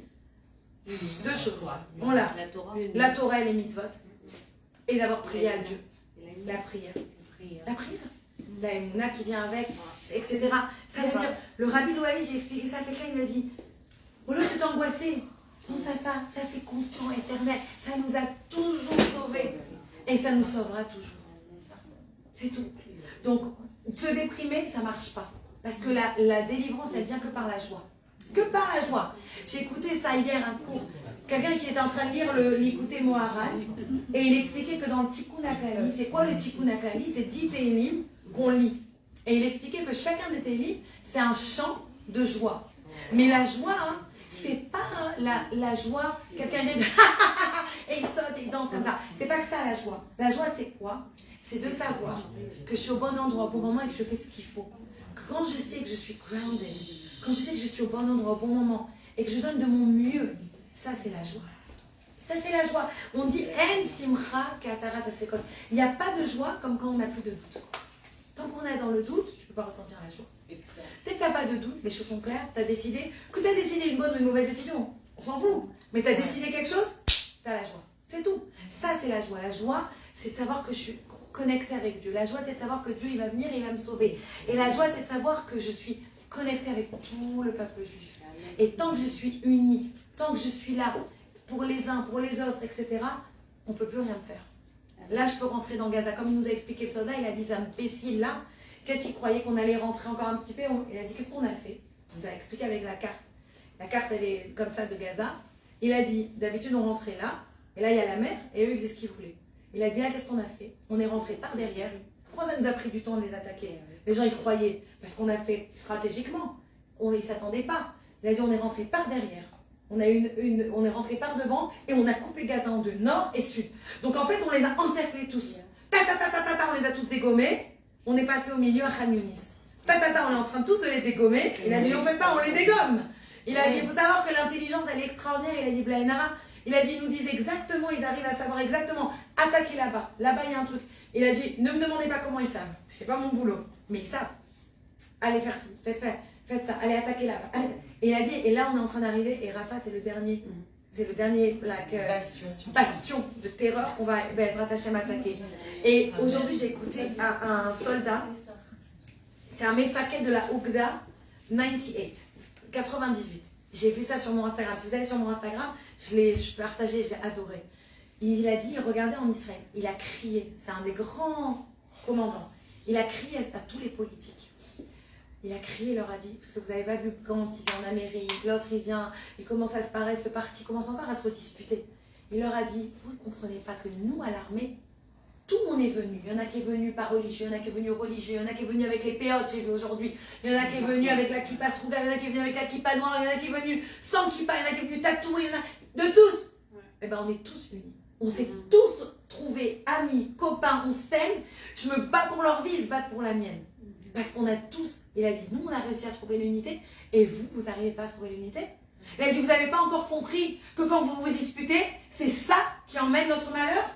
2 choses. On l'a. La Torah et les mitzvot. Et d'avoir prié à Dieu. La prière. La prière. La émouna qui vient avec, etc. Ça veut dire, le Rabbi Louaï, j'ai expliqué ça à quelqu'un, il m'a dit, au lieu de t'angoisser, pense à ça, ça c'est constant, éternel. Ça nous a toujours sauvés. Et ça nous sauvera toujours. C'est tout. Donc, se déprimer, ça ne marche pas. Parce que la délivrance, elle vient que par la joie. Que par la joie. J'ai écouté ça hier, un cours. Quelqu'un qui était en train de lire l'Écouté Moharan, et il expliquait que dans le Tikkun Akali, c'est quoi le Tikkun Akali? C'est 10 Télim qu'on lit. Et il expliquait que chacun des Télim, c'est un chant de joie. Mais la joie, hein, c'est pas la joie, quelqu'un dit et il saute et il danse comme ça. C'est pas que ça la joie. La joie, c'est quoi? C'est de savoir que je suis au bon endroit au bon moment et que je fais ce qu'il faut. Quand je sais que je suis grounded, quand je sais que je suis au bon endroit au bon moment et que je donne de mon mieux, ça c'est la joie. Ça c'est la joie. On dit En simcha katarat asekot. Il n'y a pas de joie comme quand on n'a plus de doute. Tant qu'on est dans le doute, tu ne peux pas ressentir la joie. Dès que tu n'as pas de doute, les choses sont claires, tu as décidé, que tu as décidé une bonne ou une mauvaise décision, on s'en fout. Mais tu as décidé quelque chose, tu as la joie. C'est tout. Ça c'est la joie. La joie, c'est de savoir que je suis connectée avec Dieu. La joie, c'est de savoir que Dieu, il va venir et il va me sauver. Et la joie, c'est de savoir que je suis connectée avec tout le peuple juif. Et tant que je suis unie, tant que je suis là, pour les uns, pour les autres, etc., on ne peut plus rien faire. Là, je peux rentrer dans Gaza. Comme il nous a expliqué le soldat, il a dit, ces imbéciles-là, qu'est-ce qu'ils croyaient qu'on allait rentrer encore un petit peu? Il a dit, qu'est-ce qu'on a fait? Il nous a expliqué avec la carte. La carte, elle est comme ça de Gaza. Il a dit, d'habitude, on rentrait là, et là, il y a la mer, et eux, ils faisaient ce qu'ils voulaient. Il a dit, là, qu'est-ce qu'on a fait? On est rentré par derrière. Pourquoi ça nous a pris du temps de les attaquer? Les gens, ils croyaient. Parce qu'on a fait stratégiquement. On ne s'attendait pas. Il a dit, on est rentré par derrière. On est rentré par devant et on a coupé Gaza en 2, nord et sud. Donc en fait, on les a encerclés tous. On les a tous dégommés. On est passé au milieu à Khan Yunis. On est en train tous de les dégommer. Il a dit, on ne fait pas, on les dégomme. Il a dit, il faut savoir que l'intelligence, elle est extraordinaire. Il a dit, Blainara. Il a dit, ils nous disent exactement, ils arrivent à savoir exactement, attaquer là-bas. Là-bas, il y a un truc. Il a dit, ne me demandez pas comment ils savent. C'est pas mon boulot. Mais ils savent. Allez faire ci, faites ça. Allez attaquer là-bas. Et il a dit, et là, on est en train d'arriver. Et Rafa, c'est le dernier. c'est le dernier bastion de terreur qu'on va Bezrat Hashem attaquer. Et aujourd'hui, j'ai écouté un soldat, c'est un méfaquet de la Ougda 98. J'ai vu ça sur mon Instagram. Si vous allez sur mon Instagram, je l'ai partagé, je l'ai adoré. Il a dit, regardez en Israël, il a crié, c'est un des grands commandants, il a crié à tous les politiques. Il a crié, il leur a dit, parce que vous n'avez pas vu quand il vient en Amérique, l'autre il vient, il commence à se paraître, ce parti commence encore à se disputer. Il leur a dit, vous ne comprenez pas que nous, à l'armée, tout le monde est venu. Il y en a qui est venu par religieux, il y en a qui est venu religieux, il y en a qui est venu avec les péotes, j'ai vu aujourd'hui. Il y en a qui est venu avec la kippa srouga, il y en a qui est venu avec la kippa noire, il y en a qui est venu sans kippa, il y en a qui est venu tatoué, il y en a de tous. Eh bien, on est tous unis. On s'est tous trouvés amis, copains, on s'aime. Je me bats pour leur vie, ils se battent pour la mienne. Parce qu'on a tous, il a dit, nous on a réussi à trouver l'unité, et vous, vous n'arrivez pas à trouver l'unité. Il a dit, vous n'avez pas encore compris que quand vous vous disputez, c'est ça qui emmène notre malheur.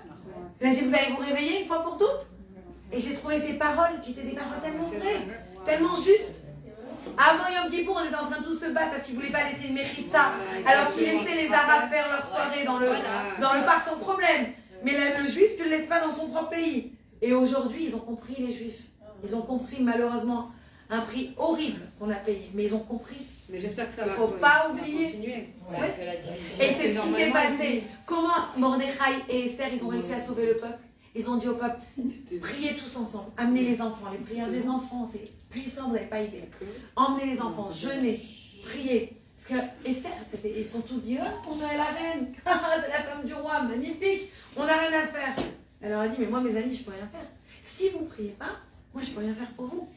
Il a dit, vous allez vous réveiller une fois pour toutes. Et j'ai trouvé ces paroles qui étaient des paroles tellement vraies, tellement justes. Avant Yom Kippour, on était en train de tous se battre parce qu'ils ne voulaient pas laisser une mérite ça, alors qu'ils laissaient les Arabes faire leur soirée dans le parc sans problème. Mais le Juif, tu ne le laisses pas dans son propre pays. Et aujourd'hui, ils ont compris, les Juifs. Ils ont compris, malheureusement, un prix horrible qu'on a payé. Mais ils ont compris. Mais j'espère que ça Il ne va faut pas oublier. continuer. Ouais. Et c'est ce qui s'est passé. Comment Mordechai et Esther, ils ont réussi à sauver le peuple. Ils ont dit au peuple, priez tous ensemble, amenez les enfants. Les prières des enfants, c'est puissant, vous n'avez pas idée. Emmenez les enfants, jeûnez, priez. Parce que Esther, ils sont tous dit, oh, on est la reine, c'est la femme du roi, magnifique, on n'a rien à faire. Elle leur a dit, mais moi, mes amis, je ne peux rien faire. Si vous ne priez pas, moi, je ne peux rien faire pour vous.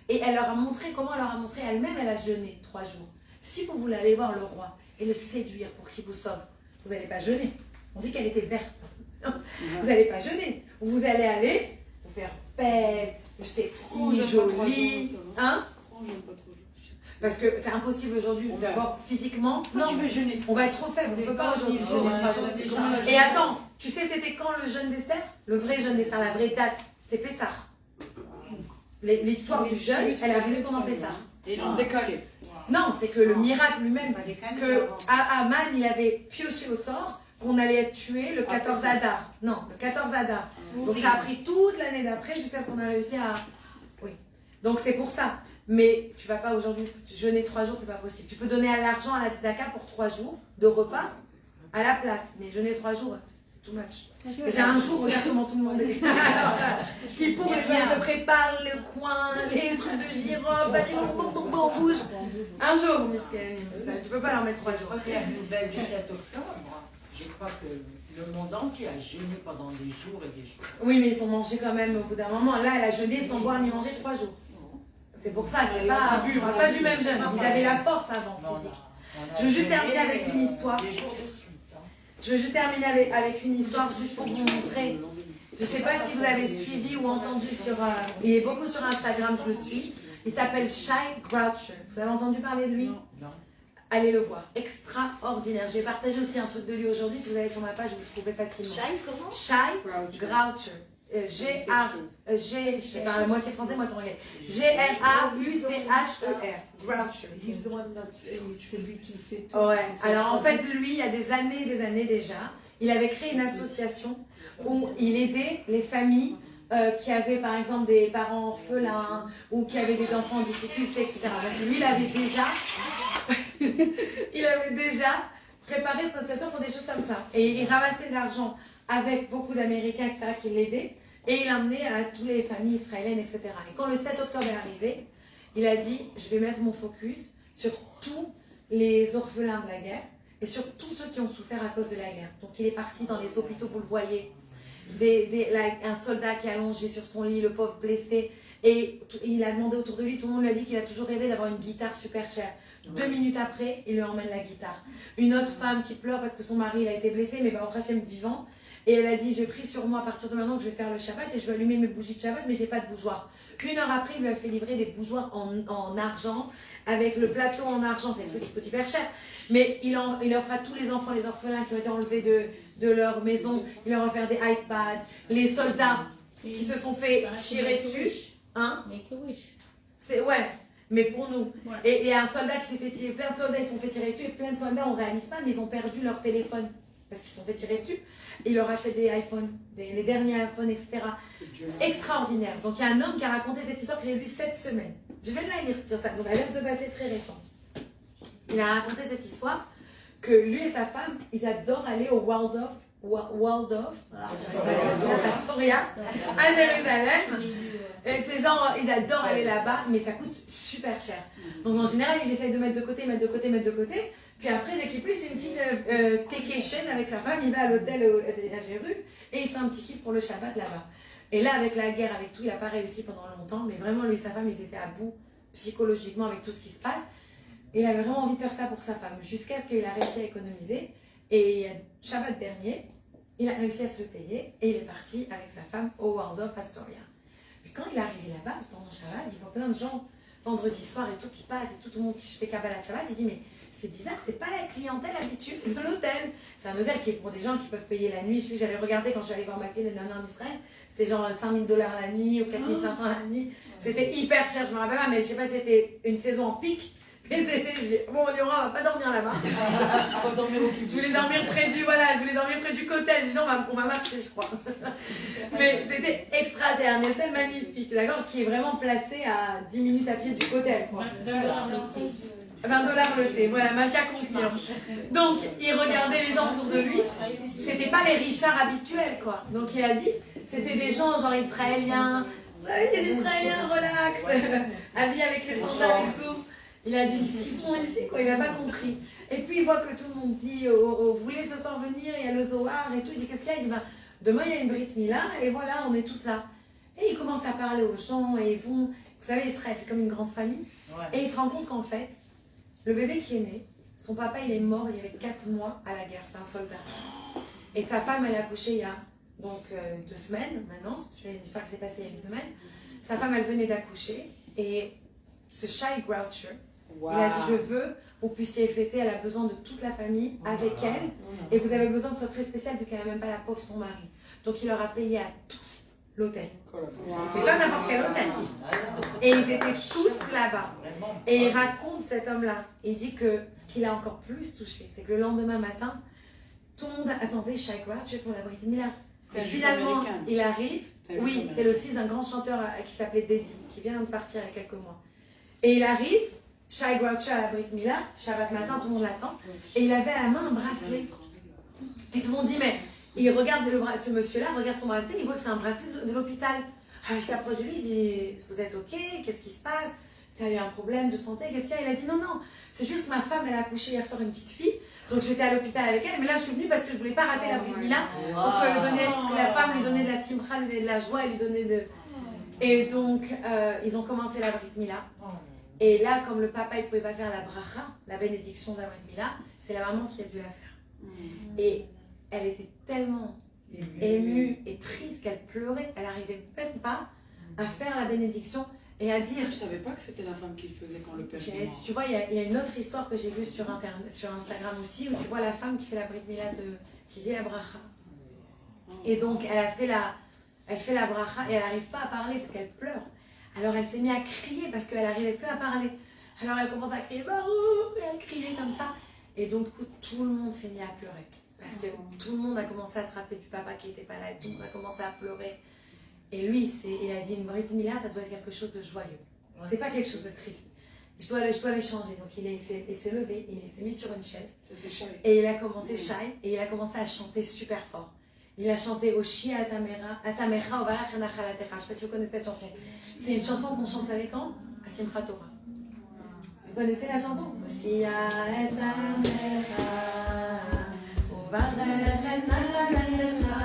Et elle leur a montré, comment elle leur a montré, elle-même, elle a jeûné 3 jours. Si vous voulez aller voir le roi et le séduire pour qu'il vous sauve, vous n'allez pas jeûner. On dit qu'elle était verte. Vous n'allez pas jeûner. Vous allez aller vous faire belle, sexy, jolie. Hein? Parce que c'est impossible aujourd'hui. D'abord, physiquement, non, on va être trop faible. On ne peut pas aujourd'hui jeûner 3 jours. Et attends, tu sais c'était quand le jeûne d'Esther? Le vrai jeûne d'Esther, la vraie date, c'est Pessah. L'histoire du jeûne, elle est arrivée pendant Pessah. Et ils l'ont décalé. Non, c'est que le miracle lui-même, que Aman, il avait pioché au sort qu'on allait être tué le 14 Adar. Non, le 14 Adar. Donc ça a pris toute l'année d'après jusqu'à ce qu'on a réussi à... Oui. Donc c'est pour ça. Mais tu vas pas aujourd'hui jeûner 3 jours, c'est pas possible. Tu peux donner à l'argent à la tzedaka pour 3 jours de repas à la place. Mais jeûner 3 jours, c'est too much. J'ai un jour, regarde comment tout le monde est. Qui pour les se prépare, le coin, les trucs de gyrobe, vas-y, on bouge. Un jour, tu peux pas leur mettre 3 jours. Je crois qu'il y a une nouvelle du 7 octobre. Je crois que le monde entier a jeûné pendant des jours et des jours. Oui, mais ils ont mangé quand même au bout d'un moment. Là, elle a jeûné sans boire ni manger 3 jours. C'est pour ça, c'est pas, on parle pas du même jeûne. Ils avaient la force avant, physique. Je veux juste terminer avec une histoire. Je veux juste terminer avec une histoire, juste pour vous montrer. Je ne sais pas si vous avez suivi ou entendu sur... il est beaucoup sur Instagram, je le suis. Il s'appelle Shai Groucher. Vous avez entendu parler de lui? Non. Allez le voir. Extraordinaire. J'ai partagé aussi un truc de lui aujourd'hui. Si vous allez sur ma page, vous le trouvez facilement. Shai, comment? Shai Groucher. G, je sais pas, moitié français, moitié anglais. Groucher. Groucher. C'est lui qui fait tout. Ouais. Alors en fait, lui, il y a des années déjà, il avait créé une association où il aidait les familles qui avaient par exemple des parents orphelins ou qui avaient des enfants en difficulté, etc. Donc lui, il avait déjà préparé cette association pour des choses comme ça. Et il ramassait de l'argent avec beaucoup d'Américains, etc., qui l'aidaient. Et il l'emmenait à toutes les familles israéliennes, etc. Et quand le 7 octobre est arrivé, il a dit, je vais mettre mon focus sur tous les orphelins de la guerre et sur tous ceux qui ont souffert à cause de la guerre. Donc il est parti dans les hôpitaux, vous le voyez, un soldat qui est allongé sur son lit, le pauvre blessé, et il a demandé autour de lui, tout le monde lui a dit qu'il a toujours rêvé d'avoir une guitare super chère. 2 minutes après, il lui emmène la guitare. Une autre femme qui pleure parce que son mari il a été blessé, mais au Hachem vivant, et elle a dit, j'ai pris sur moi à partir de maintenant que je vais faire le Shabbat et je vais allumer mes bougies de Shabbat, mais j'ai pas de bougeoir. 1 heure après, il lui a fait livrer des bougeoirs en argent, avec le plateau en argent, c'est un truc qui coûte hyper cher. Mais il offre à tous les enfants, les orphelins qui ont été enlevés de leur maison, il leur a offert des iPads, les soldats qui se sont fait tirer dessus. Hein? Make a wish. Ouais. mais pour nous. Ouais. Et un soldat qui s'est fait tirer, plein de soldats ils se sont fait tirer dessus, et plein de soldats on réalise pas, mais ils ont perdu leur téléphone parce qu'ils se sont fait tirer dessus. Et ils leur achètent des iPhones, les derniers iPhones, etc. Extraordinaire. Donc il y a un homme qui a raconté cette histoire que j'ai lue cette semaine. Je vais la lire sur ça, donc elle vient de se passer très récente. Il a raconté cette histoire que lui et sa femme, ils adorent aller au Waldorf, Astoria, à Jérusalem. Et ces gens, ils adorent aller là-bas, mais ça coûte super cher. Donc en général, il essaye de mettre de côté. Puis après, dès qu'il peut, il fait une petite staycation avec sa femme, il va à l'hôtel à Jéru, et il se fait un petit kiff pour le Shabbat là-bas. Et là, avec la guerre, avec tout, il n'a pas réussi pendant longtemps, mais vraiment, lui et sa femme, ils étaient à bout psychologiquement avec tout ce qui se passe. Et il avait vraiment envie de faire ça pour sa femme, jusqu'à ce qu'il a réussi à économiser. Et Shabbat dernier, il a réussi à se le payer, et il est parti avec sa femme au Waldorf Astoria. Puis quand il est arrivé là-bas, pendant Shabbat, il voit plein de gens, vendredi soir et tout, qui passent, et tout le monde qui fait Kabbalah Shabbat, il dit, mais c'est bizarre, c'est pas la clientèle habituelle de l'hôtel. C'est un hôtel qui est pour des gens qui peuvent payer la nuit. Je sais, j'avais regardé quand je suis allée voir ma fille, les nanas en Israël, c'est genre 5 000 $ la nuit ou 4 500 la nuit. C'était hyper cher, je me rappelle pas, mais je sais pas si c'était une saison en pic. Mais c'était, bon, Liora, on va pas dormir là-bas. On va dormir au kibbutz. Je voulais dormir près du cottage. Sinon, on va marcher, je crois. Mais c'était extra, c'est un hôtel magnifique, d'accord, qui est vraiment placé à 10 minutes à pied du hôtel, quoi. 20 $ le thé, voilà, Malka confirme. Donc, il regardait les gens autour de lui, c'était pas les richards habituels, quoi. Donc, il a dit, c'était des gens genre israéliens, vous savez, des Israéliens relax, habillés avec les sandales et tout. Il a dit, qu'est-ce qu'ils font ici, quoi, il n'a pas compris. Et puis, il voit que tout le monde dit, vous voulez ce soir venir, il y a le Zohar et tout. Il dit, qu'est-ce qu'il y a? Il dit, ben, demain, il y a une Brit Mila, et voilà, on est tous là. Et il commence à parler aux gens, et ils vont, vous savez, Israël, c'est comme une grande famille. Ouais. Et il se rend compte qu'en fait, le bébé qui est né, son papa, il est mort, il y avait 4 mois à la guerre, c'est un soldat. Et sa femme, elle a accouché il y a donc 2 semaines maintenant, c'est une histoire qui s'est passée il y a 1 semaine. Sa femme, elle venait d'accoucher, et ce Shai Groucher, Wow. il a dit, je veux que vous puissiez fêter, elle a besoin de toute la famille avec elle, et vous avez besoin que ce soit très spécial vu qu'elle n'a même pas la pauvre son mari. Donc il leur a payé à tous l'hôtel. Mais pas n'importe quel hôtel. Et ils étaient tous là-bas. Et il raconte cet homme-là, il dit que ce qui l'a encore plus touché, c'est que le lendemain matin, tout le monde attendait Shai Groucher pour la Brit Mila. C'était un juif Finalement, américain. il arrive, C'était un oui, juif c'est le fils d'un grand chanteur qui s'appelait Dedi, qui vient de partir il y a quelques mois. Et il arrive, Shai Groucher à la Brit Mila, Shabbat matin, tout le monde l'attend, et il avait à la main un bracelet. Et tout le monde dit, mais il regarde ce monsieur-là, regarde son bracelet, il voit que c'est un bracelet de l'hôpital. Alors il s'approche de lui, il dit, vous êtes ok, qu'est-ce qui se passe? T'as eu un problème de santé, qu'est-ce qu'il y a? Il a dit, non, non, c'est juste que ma femme, elle a accouché hier soir une petite fille, donc j'étais à l'hôpital avec elle, mais là je suis venue parce que je voulais pas rater la Brit Mila, pour que la femme lui donnait de la simcha, lui donnait de la joie, lui donnait de... Et donc, ils ont commencé la Brit Mila. Et là, comme le papa, il ne pouvait pas faire la bracha, la bénédiction de la Brit Mila, c'est la maman qui a dû la faire. Et elle était tellement émue et triste qu'elle pleurait. Elle n'arrivait même pas à faire la bénédiction et à dire... Je ne savais pas que c'était la femme qui le faisait quand le père est mort. Tu vois, il y a une autre histoire que j'ai vue sur Instagram aussi, où tu vois la femme qui fait la Brit Mila, qui dit la bracha. Et donc, elle fait la bracha et elle n'arrive pas à parler parce qu'elle pleure. Alors elle s'est mise à crier parce qu'elle n'arrivait plus à parler. Alors elle commence à crier Baruch, et elle criait comme ça. Et donc tout le monde s'est mis à pleurer. Parce que tout le monde a commencé à se rappeler du papa qui n'était pas là. Et tout le monde a commencé à pleurer. Et lui, il a dit, une Brit Mila, ça doit être quelque chose de joyeux. C'est pas quelque chose de triste. Je dois les changer. Donc il s'est levé, il s'est mis sur une chaise. Et il a commencé Shai, et il a commencé à chanter super fort. Il a chanté Oshia Atamecha Ovarach Nachalatecha. Je ne sais pas si vous connaissez cette chanson. C'est une chanson qu'on chante, vous savez quand? À Simchat Torah. Vous connaissez la chanson? Oshia Atamecha Ovarach Nachalatecha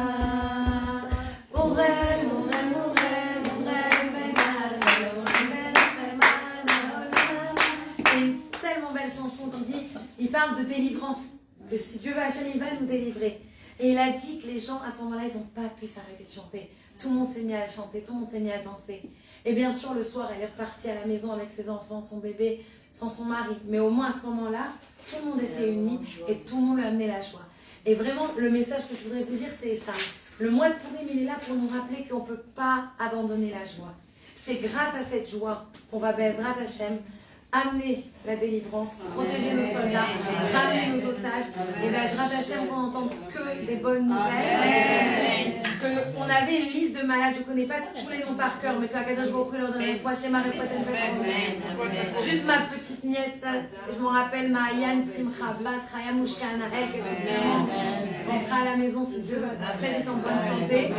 Orel, Orel, Orel, Orel, Benazir, Orel, C'est une tellement belle chanson qui dit, il parle de délivrance. Que si Dieu va, Hachem, il va nous délivrer. Et il a dit que les gens, à ce moment-là, ils n'ont pas pu s'arrêter de chanter. Tout le monde s'est mis à chanter, tout le monde s'est mis à danser. Et bien sûr, le soir, elle est repartie à la maison avec ses enfants, son bébé, sans son mari. Mais au moins, à ce moment-là, tout le monde était uni et tout le monde lui amenait la joie. Et vraiment, le message que je voudrais vous dire, c'est ça. Le mois de Purim, il est là pour nous rappeler qu'on ne peut pas abandonner la joie. c'est grâce à cette joie qu'on va Bezrat Hashem amener la délivrance, protéger nos soldats, ramener nos otages. Et Bezrat Hashem, on n'entend que des bonnes nouvelles. On avait une liste de malades, je ne connais pas tous les noms par cœur, mais qu'Akadosh Baruch Hu leur donne une fois chez Marie juste ma petite nièce, je m'en rappelle, Maayan Simcha Bat, Raya Mouchka Anael, qui rentrera à la maison si Dieu va très vite en bonne santé.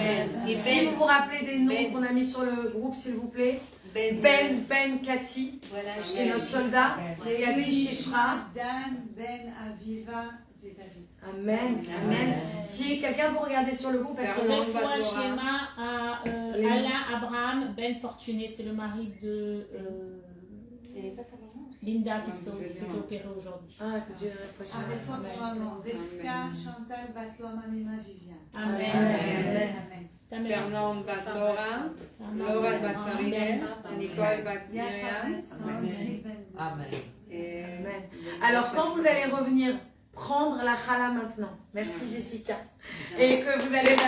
Si vous vous rappelez des noms qu'on a mis sur le groupe, s'il vous plaît. Ben Cathy, c'est notre soldat. Cathy Shifra. Dan, Ben, Aviva, et David. Amen, amen. Si quelqu'un peut regarder sur le groupe, parce que Une fois schéma à Alain Abraham Ben Fortuné, c'est le mari de Linda qui s'est opérée aujourd'hui. Ah, que Dieu répète. Rivka, Chantal, Batloa, Mamima, Viviane. Amen. Amen. Fernande Bat-Laura, Laura Bat-Faridel, Nicole Bat-Myriam. Amen. Amen. Alors, quand vous allez revenir prendre la chala maintenant, merci Jessica, et que vous allez quand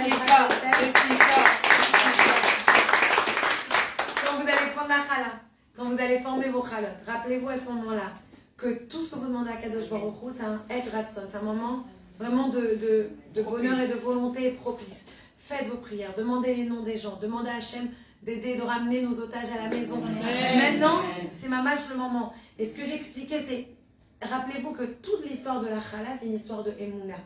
vous allez prendre la chala, quand vous allez former vos chalotes, rappelez-vous à ce moment-là que tout ce que vous demandez à Kadosh Baruch Hu, c'est un et ratson, c'est un moment vraiment de bonheur et de volonté propice. Faites vos prières, demandez les noms des gens, demandez à Hachem d'aider, de ramener nos otages à la maison. Maintenant, c'est ma mâche le moment. Et ce que j'expliquais, c'est, rappelez-vous que toute l'histoire de la chala, c'est une histoire de Emouna.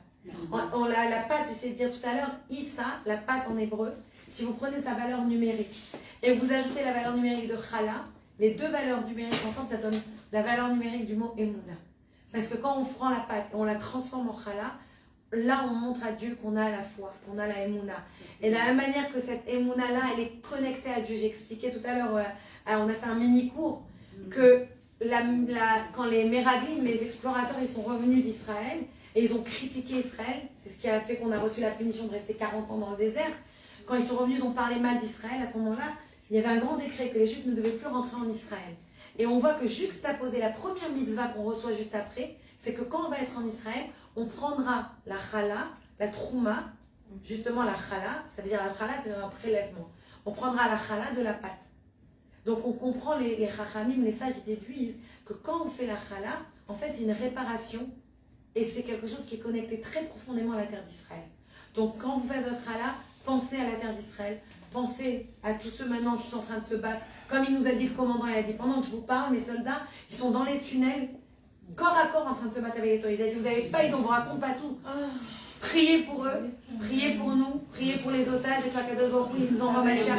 La pâte, j'essaie de dire tout à l'heure, Issa, la pâte en hébreu, si vous prenez sa valeur numérique et vous ajoutez la valeur numérique de chala, les deux valeurs numériques ensemble, ça donne la valeur numérique du mot Emouna. Parce que quand on prend la pâte et on la transforme en chala, là, on montre à Dieu qu'on a la foi, qu'on a la Emouna. Et de la même manière que cette Emouna-là, elle est connectée à Dieu. J'ai expliqué tout à l'heure, on a fait un mini-cours, que quand les Méraglim, les explorateurs, ils sont revenus d'Israël et ils ont critiqué Israël. C'est ce qui a fait qu'on a reçu la punition de rester 40 ans dans le désert. Quand ils sont revenus, ils ont parlé mal d'Israël. À ce moment-là, il y avait un grand décret que les Juifs ne devaient plus rentrer en Israël. Et on voit que juxtaposer la première mitzvah qu'on reçoit juste après, c'est que quand on va être en Israël, on prendra la chala, la trouma, justement la chala, ça veut dire la chala, c'est un prélèvement. On prendra la chala de la pâte. Donc on comprend, les chachamim, les sages, ils déduisent que quand on fait la chala, en fait c'est une réparation et c'est quelque chose qui est connecté très profondément à la terre d'Israël. Donc quand vous faites votre chala, pensez à la terre d'Israël, pensez à tous ceux maintenant qui sont en train de se battre. Comme il nous a dit le commandant, il a dit pendant que je vous parle, mes soldats, ils sont dans les tunnels, corps à corps en train de se battre avec les touristes. Il a dit, vous n'avez pas, ils ne vous racontent pas tout. Priez pour eux, priez pour nous, priez pour les otages et que la Kadosh Baruch Hu, il nous envoie Mashiach.